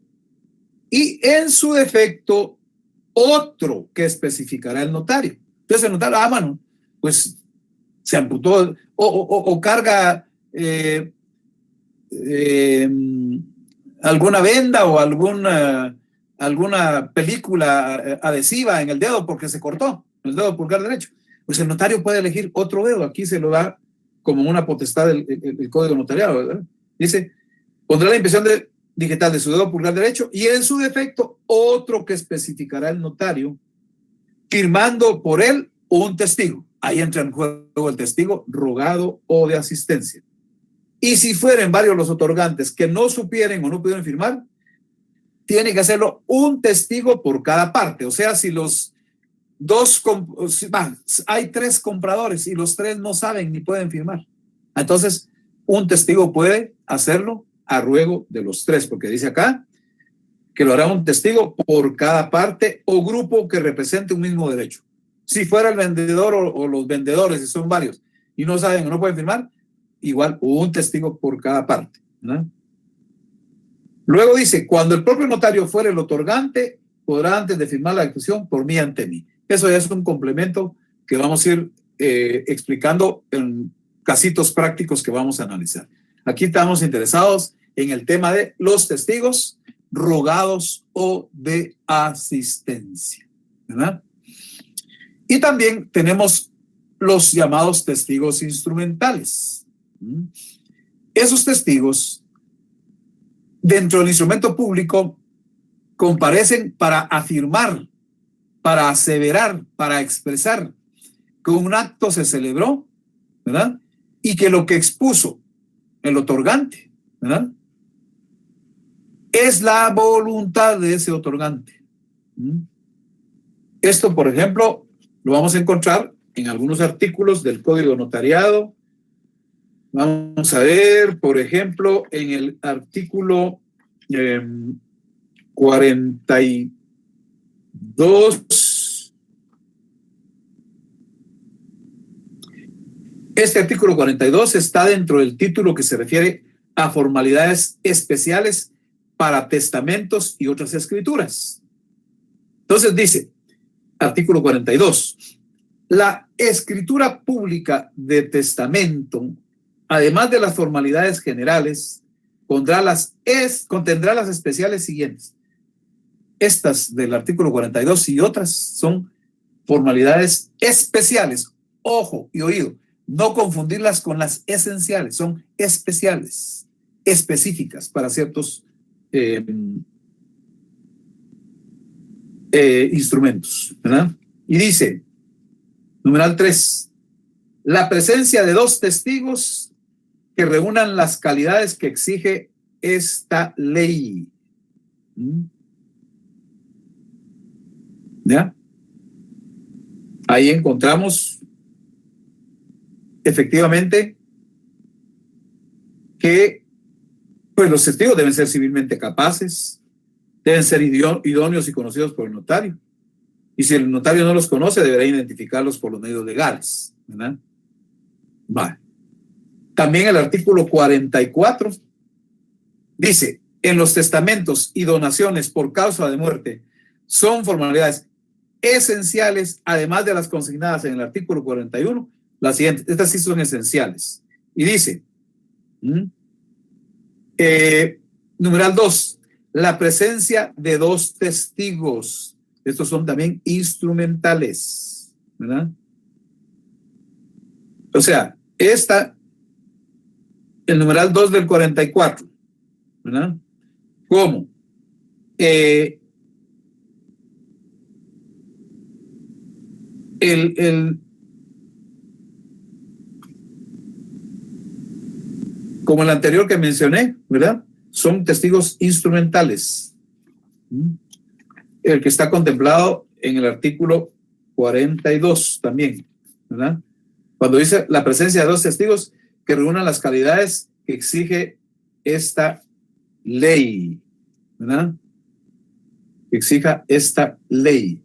y en su defecto otro que especificará el notario. Entonces el notario, mano, pues se amputó o carga alguna venda o alguna película adhesiva en el dedo porque se cortó el dedo pulgar derecho. Pues el notario puede elegir otro dedo. Aquí se lo da como una potestad del Código Notariado, ¿verdad? Dice, pondrá la impresión digital de su dedo pulgar derecho y en su defecto otro que especificará el notario, firmando por él un testigo. Ahí entra en juego el testigo rogado o de asistencia. Y si fueren varios los otorgantes que no supieren o no pudieron firmar, tiene que hacerlo un testigo por cada parte. O sea, si los hay 3 compradores y los 3 no saben ni pueden firmar, entonces un testigo puede hacerlo a ruego de los 3, porque dice acá que lo hará un testigo por cada parte o grupo que represente un mismo derecho. Si fuera el vendedor o los vendedores, si son varios y no saben o no pueden firmar, igual un testigo por cada parte, ¿no? Luego dice, cuando el propio notario fuera el otorgante, podrá antes de firmar la ejecución por mí ante mí. Eso ya es un complemento que vamos a ir explicando en casitos prácticos que vamos a analizar. Aquí estamos interesados en el tema de los testigos rogados o de asistencia, ¿verdad? Y también tenemos los llamados testigos instrumentales. Esos testigos, dentro del instrumento público, comparecen para afirmar, para aseverar, para expresar que un acto se celebró, ¿verdad? Y que lo que expuso el otorgante, ¿verdad?, es la voluntad de ese otorgante. Esto, por ejemplo, lo vamos a encontrar en algunos artículos del Código Notariado. Vamos a ver, por ejemplo, en el artículo 42. Este artículo 42 está dentro del título que se refiere a formalidades especiales para testamentos y otras escrituras. Entonces dice, artículo 42, la escritura pública de testamento, además de las formalidades generales, contendrá las especiales siguientes. Estas del artículo 42 y otras son formalidades especiales, ojo y oído, no confundirlas con las esenciales, son especiales, específicas para ciertos instrumentos, ¿verdad? Y dice, numeral 3, la presencia de 2 testigos que reúnan las calidades que exige esta ley. ¿Ya? Ahí encontramos efectivamente que pues, los testigos deben ser civilmente capaces, deben ser idóneos y conocidos por el notario. Y si el notario no los conoce, deberá identificarlos por los medios legales, ¿verdad? Vale. También el artículo 44 dice, en los testamentos y donaciones por causa de muerte son formalidades esenciales, además de las consignadas en el artículo 41, las siguientes, estas sí son esenciales. Y dice, numeral 2, la presencia de 2 testigos. Estos son también instrumentales, ¿verdad? O sea, el numeral 2 del 44, ¿verdad? ¿Cómo? Como el anterior que mencioné, ¿verdad? Son testigos instrumentales. El que está contemplado en el artículo 42 también, ¿verdad? Cuando dice la presencia de 2 testigos que reúnan las calidades que exige esta ley, ¿verdad? Que exija esta ley.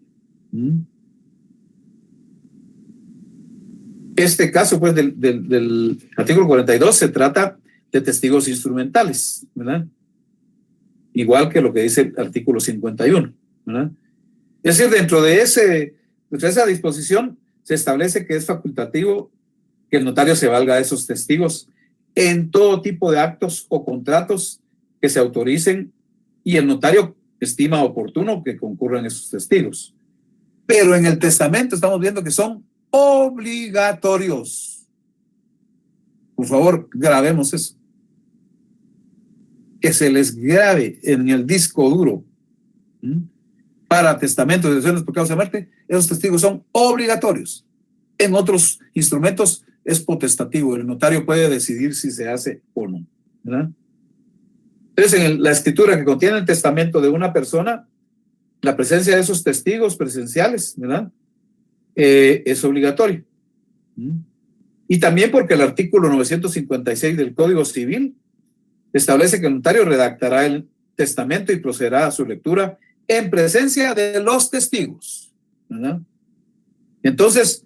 Este caso, pues, del artículo 42 se trata de testigos instrumentales, ¿verdad? Igual que lo que dice el artículo 51, ¿verdad? Es decir, dentro de esa disposición se establece que es facultativo que el notario se valga de esos testigos en todo tipo de actos o contratos que se autoricen y el notario estima oportuno que concurran esos testigos. Pero en el testamento estamos viendo que son obligatorios. Por favor, grabemos eso. Que se les grabe en el disco duro para testamentos de decisiones por causa de muerte, esos testigos son obligatorios. En otros instrumentos es potestativo, el notario puede decidir si se hace o no, ¿verdad? Entonces, en la escritura que contiene el testamento de una persona, la presencia de esos testigos presenciales, ¿verdad? Es obligatorio. Y también porque el artículo 956 del Código Civil establece que el notario redactará el testamento y procederá a su lectura en presencia de los testigos, ¿verdad? Entonces,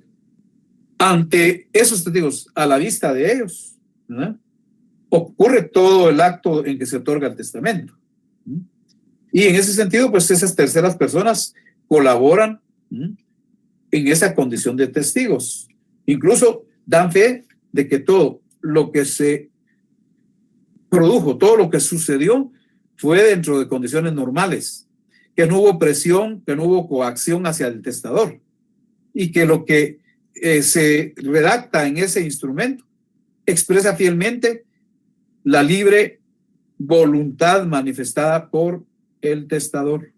ante esos testigos, a la vista de ellos, ¿verdad?, ocurre todo el acto en que se otorga el testamento. Y en ese sentido, pues esas terceras personas colaboran en esa condición de testigos. Incluso dan fe de que todo lo que se produjo, todo lo que sucedió fue dentro de condiciones normales, que no hubo presión, que no hubo coacción hacia el testador y que lo que se redacta en ese instrumento expresa fielmente la libre voluntad manifestada por el testador,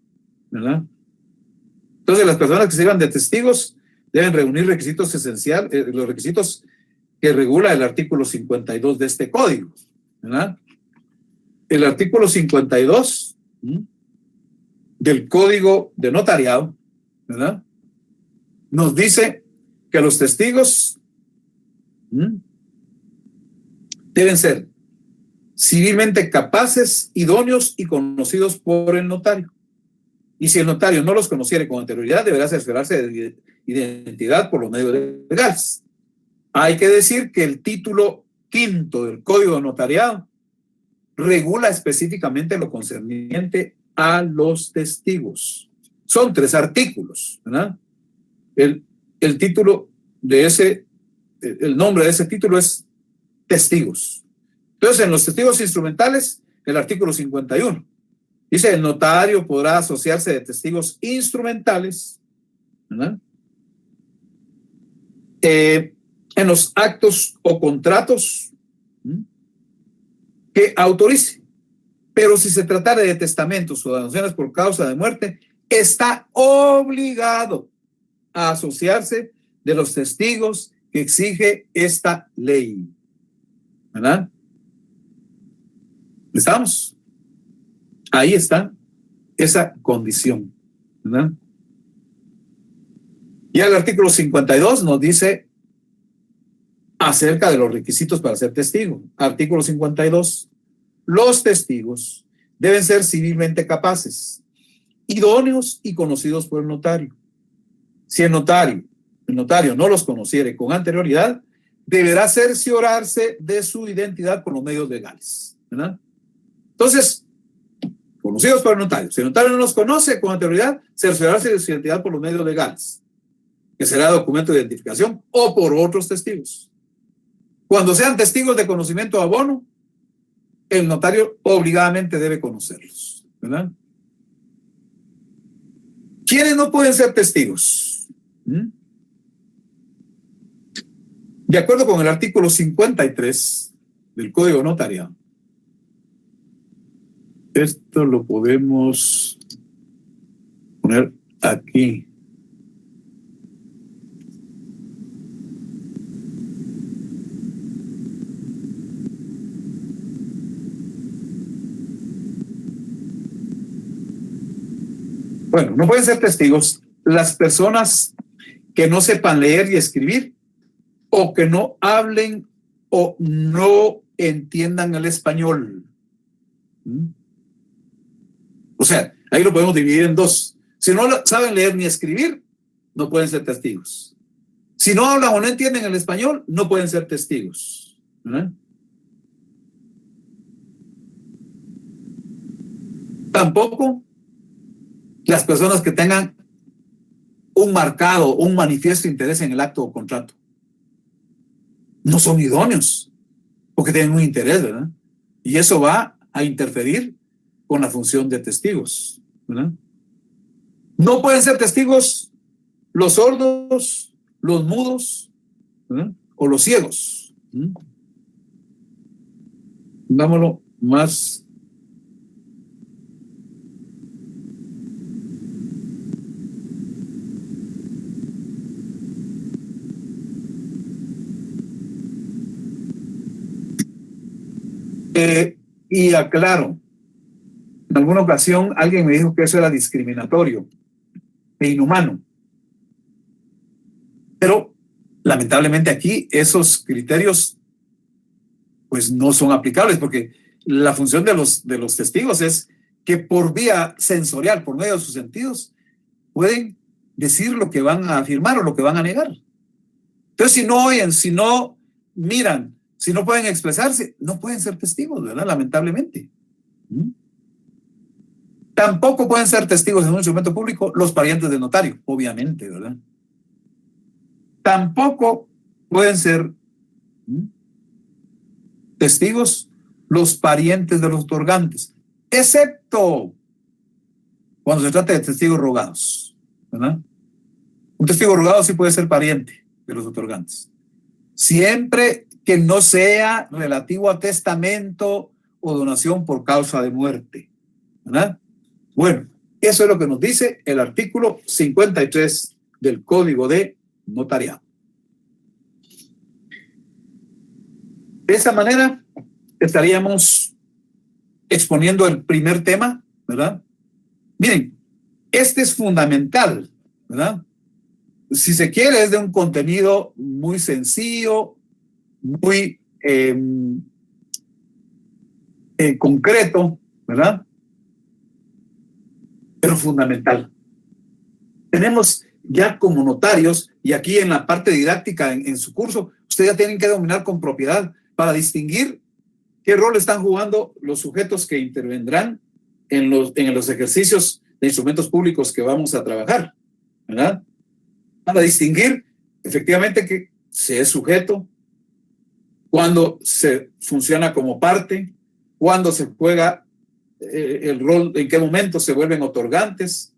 ¿verdad? Entonces, las personas que sirvan de testigos deben reunir requisitos esenciales, los requisitos que regula el artículo 52 de este código, ¿verdad? El artículo 52 del Código de Notariado, ¿verdad?, nos dice que los testigos deben ser civilmente capaces, idóneos y conocidos por el notario. Y si el notario no los conociere con anterioridad, deberá cerciorarse de identidad por los medios legales. Hay que decir que el título 5 del Código de Notariado regula específicamente lo concerniente a los testigos. Son 3 artículos, ¿verdad? El título de el nombre de ese título es testigos. Entonces, en los testigos instrumentales, el artículo 51 dice: el notario podrá asociarse de testigos instrumentales, ¿verdad?, en los actos o contratos que autorice. Pero si se tratara de testamentos o donaciones por causa de muerte, está obligado a asociarse de los testigos que exige esta ley. ¿Verdad? ¿Estamos? Ahí está esa condición. ¿Verdad? Y el artículo 52 nos dice acerca de los requisitos para ser testigo. Artículo 52. Los testigos deben ser civilmente capaces, idóneos y conocidos por el notario. Si el notario no los conociere con anterioridad, deberá cerciorarse de su identidad por los medios legales. ¿Verdad? Entonces, conocidos por el notario. Si el notario no los conoce con anterioridad, cerciorarse de su identidad por los medios legales, que será documento de identificación o por otros testigos. Cuando sean testigos de conocimiento de abono, el notario obligadamente debe conocerlos. ¿Verdad? ¿Quiénes no pueden ser testigos? De acuerdo con el artículo 53 del Código Notarial, esto lo podemos poner aquí. Bueno, no pueden ser testigos las personas que no sepan leer y escribir o que no hablen o no entiendan el español. O sea, ahí lo podemos dividir en dos. Si no saben leer ni escribir, no pueden ser testigos. Si no hablan o no entienden el español, no pueden ser testigos. ¿Verdad? Tampoco las personas que tengan un marcado, un manifiesto interés en el acto o contrato. No son idóneos, porque tienen un interés, ¿verdad? Y eso va a interferir con la función de testigos, ¿verdad? No pueden ser testigos los sordos, los mudos, ¿verdad? O los ciegos. Dámoslo más. Y aclaro, en alguna ocasión alguien me dijo que eso era discriminatorio e inhumano. Pero lamentablemente aquí esos criterios pues no son aplicables, porque la función de los testigos es que por vía sensorial, por medio de sus sentidos, pueden decir lo que van a afirmar o lo que van a negar. Entonces, si no oyen, si no miran, si no pueden expresarse, no pueden ser testigos, ¿verdad? Lamentablemente. Tampoco pueden ser testigos en un instrumento público los parientes del notario, obviamente, ¿verdad? Tampoco pueden ser testigos los parientes de los otorgantes, excepto cuando se trata de testigos rogados, ¿verdad? Un testigo rogado sí puede ser pariente de los otorgantes, siempre que no sea relativo a testamento o donación por causa de muerte, ¿verdad? Bueno, eso es lo que nos dice el artículo 53 del Código de Notariado. De esa manera estaríamos exponiendo el primer tema, ¿verdad? Miren, este es fundamental, ¿verdad? Si se quiere, es de un contenido muy sencillo, muy concreto, ¿verdad? Pero fundamental. Tenemos ya como notarios, y aquí en la parte didáctica en su curso, ustedes ya tienen que dominar con propiedad para distinguir qué rol están jugando los sujetos que intervendrán en los ejercicios de instrumentos públicos que vamos a trabajar, ¿verdad? Para distinguir efectivamente que se es sujeto, cuando se funciona como parte, cuando se juega el rol, en qué momento se vuelven otorgantes,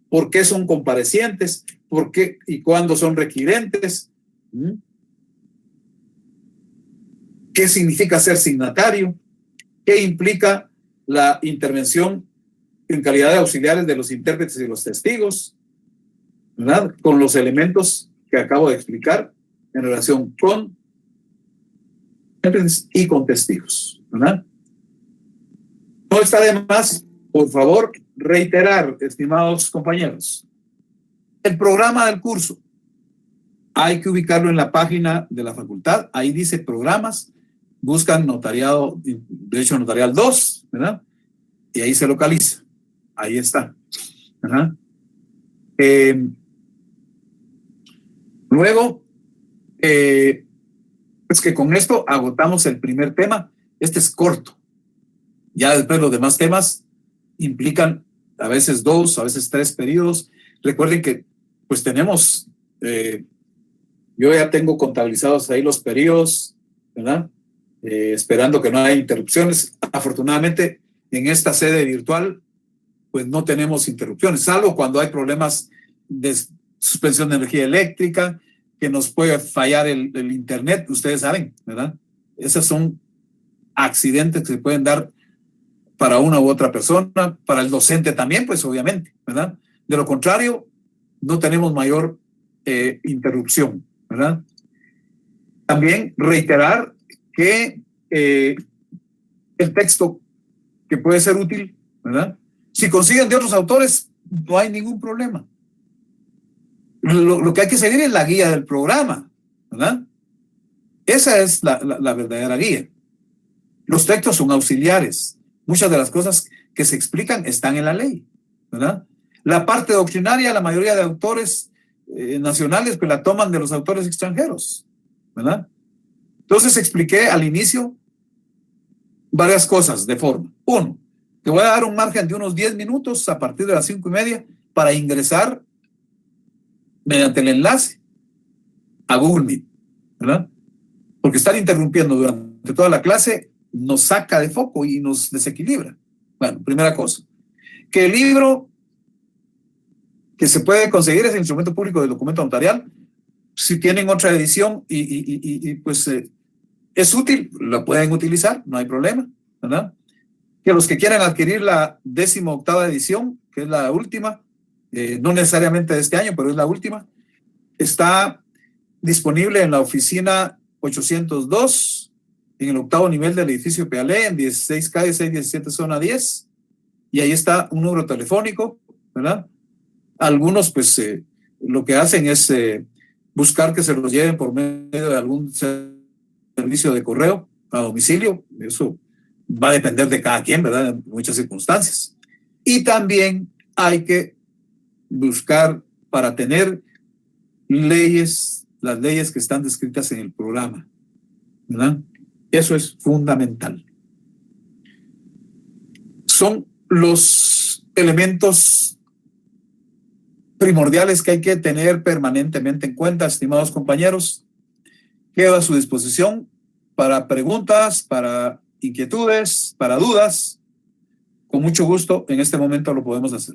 por qué son comparecientes, por qué y cuándo son requirentes. qué significa ser signatario, qué implica la intervención en calidad de auxiliares de los intérpretes y los testigos, ¿verdad? Con los elementos que acabo de explicar en relación con intérpretes y con testigos, ¿verdad? No está de más, por favor, reiterar, estimados compañeros, el programa del curso hay que ubicarlo en la página de la facultad. Ahí dice programas, buscan notariado, derecho notarial 2, ¿verdad? Y ahí se localiza. Ahí está, ¿verdad? Luego, pues que con esto agotamos el primer tema. Este es corto. Ya después los demás temas implican a veces 2, a veces 3 periodos. Recuerden que pues tenemos, yo ya tengo contabilizados ahí los periodos, ¿verdad? Esperando que no haya interrupciones. Afortunadamente, en esta sede virtual, pues no tenemos interrupciones, salvo cuando hay problemas de suspensión de energía eléctrica, que nos puede fallar el internet, ustedes saben, ¿verdad? Esos son accidentes que se pueden dar para una u otra persona, para el docente también, pues obviamente, ¿verdad? De lo contrario, no tenemos mayor interrupción, ¿verdad? También reiterar que el texto que puede ser útil, ¿verdad? Si consiguen de otros autores, no hay ningún problema. Lo que hay que seguir es la guía del programa, ¿verdad? Esa es la verdadera guía. Los textos son auxiliares. Muchas de las cosas que se explican están en la ley, ¿verdad? La parte doctrinaria, la mayoría de autores nacionales pues la toman de los autores extranjeros, ¿verdad? Entonces expliqué al inicio varias cosas de forma. Uno, te voy a dar un margen de unos 10 minutos a partir de las 5:30 para ingresar mediante el enlace a Google Meet, ¿verdad? Porque estar interrumpiendo durante toda la clase nos saca de foco y nos desequilibra. Bueno, primera cosa. Que el libro que se puede conseguir es el Instrumento Público del Documento Notarial. Si tienen otra edición pues es útil, lo pueden utilizar, no hay problema, ¿verdad? Que los que quieran adquirir la 18ª edición, que es la última, no necesariamente de este año, pero es la última, está disponible en la oficina 802, en el 8º nivel del edificio Pealé, en 16 calle 617 zona 10, y ahí está un número telefónico, ¿verdad? Algunos pues lo que hacen es buscar que se los lleven por medio de algún servicio de correo a domicilio. Eso va a depender de cada quien, ¿verdad? En muchas circunstancias. Y también hay que buscar para tener leyes, las leyes que están descritas en el programa, ¿verdad? Eso es fundamental. Son los elementos primordiales que hay que tener permanentemente en cuenta, estimados compañeros. Quedo a su disposición para preguntas, para inquietudes, para dudas. Con mucho gusto, en este momento lo podemos hacer.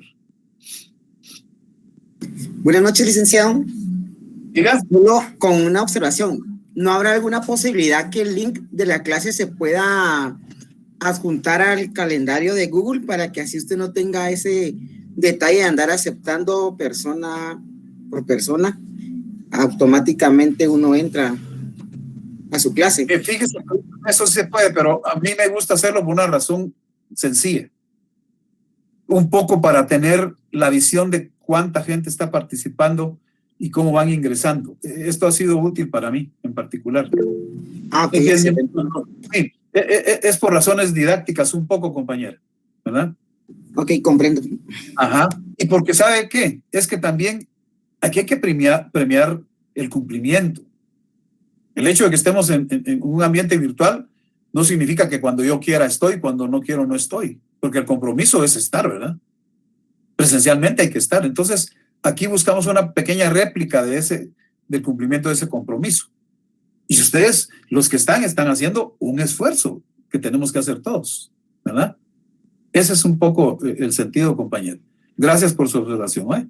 Buenas noches, licenciado.
Diga.
Solo con una observación. ¿No habrá alguna posibilidad que el link de la clase se pueda adjuntar al calendario de Google para que así usted no tenga ese detalle de andar aceptando persona por persona? Automáticamente uno entra a su clase.
Fíjese, eso sí se puede, pero a mí me gusta hacerlo por una razón sencilla. Un poco para tener la visión de cuánta gente está participando y cómo van ingresando. Esto ha sido útil para mí en particular.
Ah, ok, excelente.
Sí, es por razones didácticas un poco, compañera, ¿verdad?
Ok, comprendo.
Ajá. Y porque ¿sabe qué? Es que también aquí hay que premiar el cumplimiento. El hecho de que estemos en un ambiente virtual no significa que cuando yo quiera estoy, cuando no quiero no estoy, porque el compromiso es estar, ¿verdad? Presencialmente hay que estar. Entonces, aquí buscamos una pequeña réplica del cumplimiento de ese compromiso. Y ustedes, los que están haciendo un esfuerzo que tenemos que hacer todos, ¿verdad? Ese es un poco el sentido, compañero. Gracias por su observación,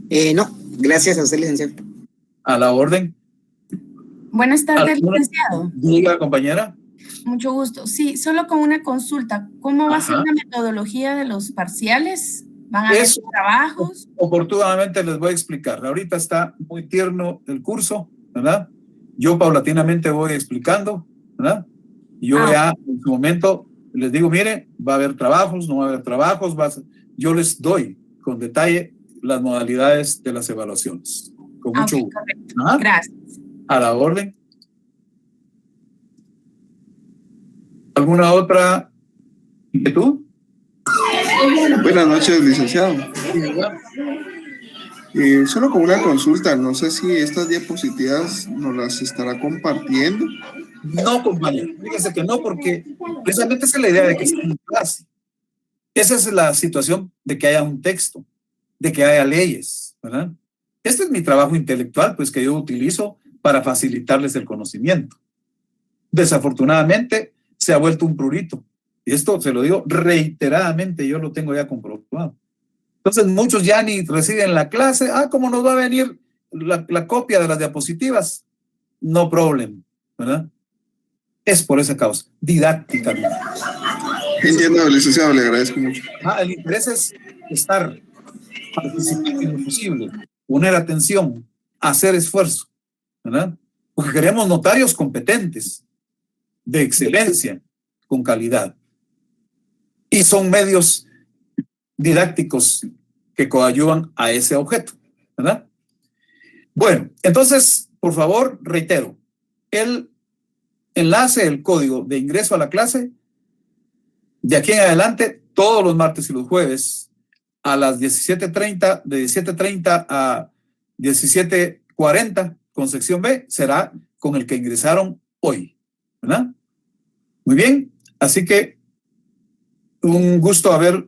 ¿eh?
No, gracias a usted, licenciado.
A la orden.
Buenas tardes, licenciado.
Diga, compañera.
Mucho gusto. Sí, solo con una consulta. ¿Cómo va a ser
Ajá.
la metodología de los parciales? ¿Van a haber
Eso-
trabajos?
Oportunamente les voy a explicar. Ahorita está muy tierno el curso, ¿verdad? Yo paulatinamente voy explicando, ¿verdad? Yo ya en su momento les digo, mire, va a haber trabajos, no va a haber trabajos, yo les doy con detalle las modalidades de las evaluaciones. Con mucho
Ok,
gusto.
correcto.
Ajá.
Gracias.
A la orden. ¿Alguna otra inquietud?
Buenas noches, licenciado. Solo con una consulta, no sé si estas diapositivas nos las estará compartiendo.
No, compañero. Fíjese que no, porque precisamente esa es la idea de que esté en clase. Esa es la situación de que haya un texto, de que haya leyes, ¿verdad? Este es mi trabajo intelectual, pues, que yo utilizo para facilitarles el conocimiento. Desafortunadamente, se ha vuelto un prurito. Y esto se lo digo reiteradamente, yo lo tengo ya comprobado. Entonces, muchos ya ni reciben la clase. ¿Cómo nos va a venir la copia de las diapositivas? No problem, ¿verdad? Es por esa causa, didácticamente.
Entiendo, licenciado, le agradezco mucho.
El interés es estar, participar en lo posible, poner atención, hacer esfuerzo, ¿verdad? Porque queremos notarios competentes, de excelencia, con calidad. Y son medios didácticos que coadyuvan a ese objeto, ¿verdad? Bueno, entonces, por favor, reitero, el enlace, el código de ingreso a la clase, de aquí en adelante, todos los martes y los jueves, a las 17:30, de 17:30 a 17:40, con sección B, será con el que ingresaron hoy, ¿verdad? Muy bien, así que un gusto haber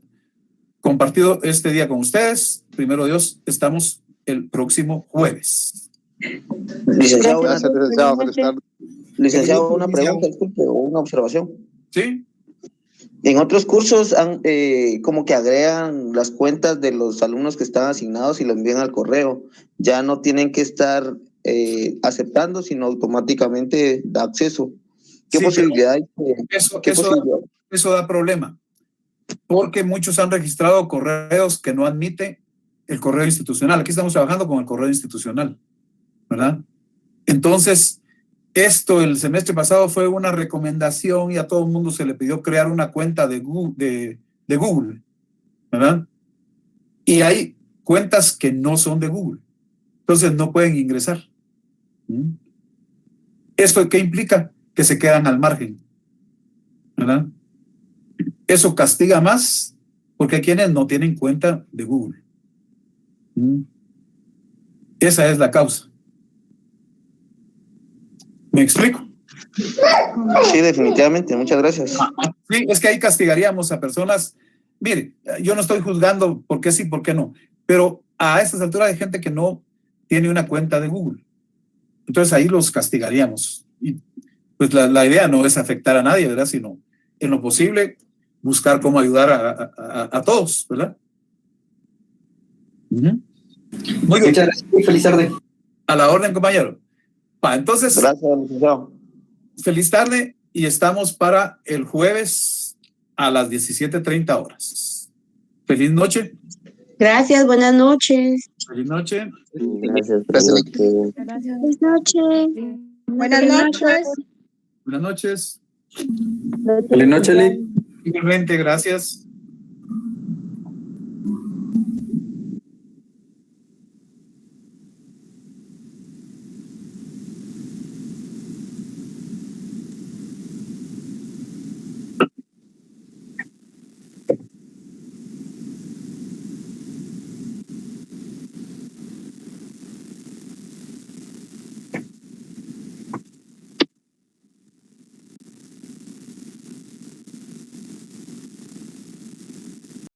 compartido este día con ustedes. Primero Dios, estamos el próximo jueves.
Licenciado,
Gracias, licenciado. Feliz tarde.
licenciado, una pregunta, disculpe, o una observación.
¿Sí?
En otros cursos como que agregan las cuentas de los alumnos que están asignados y lo envían al correo. Ya no tienen que estar aceptando, sino automáticamente da acceso. ¿Qué
Sí,
posibilidad hay?
Eso da problema, porque muchos han registrado correos que no admite el correo institucional. Aquí estamos trabajando con el correo institucional, ¿verdad? Entonces, esto el semestre pasado fue una recomendación y a todo el mundo se le pidió crear una cuenta de Google, ¿verdad? Y hay cuentas que no son de Google, entonces no pueden ingresar. ¿Esto qué implica? Que se quedan al margen, ¿verdad? Eso castiga más porque hay quienes no tienen cuenta de Google. Esa es la causa. ¿Me explico?
Sí, definitivamente. Muchas gracias.
Sí, es que ahí castigaríamos a personas. Mire, yo no estoy juzgando por qué sí, por qué no, pero a estas alturas hay gente que no tiene una cuenta de Google. Entonces ahí los castigaríamos. Y pues la idea no es afectar a nadie, ¿verdad? Sino en lo posible buscar cómo ayudar a todos, ¿verdad? Muy bien.
Muchas gracias. Feliz tarde.
A la orden, compañero. Entonces,
gracias, licenciado.
Feliz tarde y estamos para el jueves a las 17:30 horas. Feliz noche.
Gracias, buenas noches.
Feliz noche.
Gracias.
Buenas noches.
Buenas noches.
Buenas noches.
Feliz noche, Lee.
Igualmente, gracias.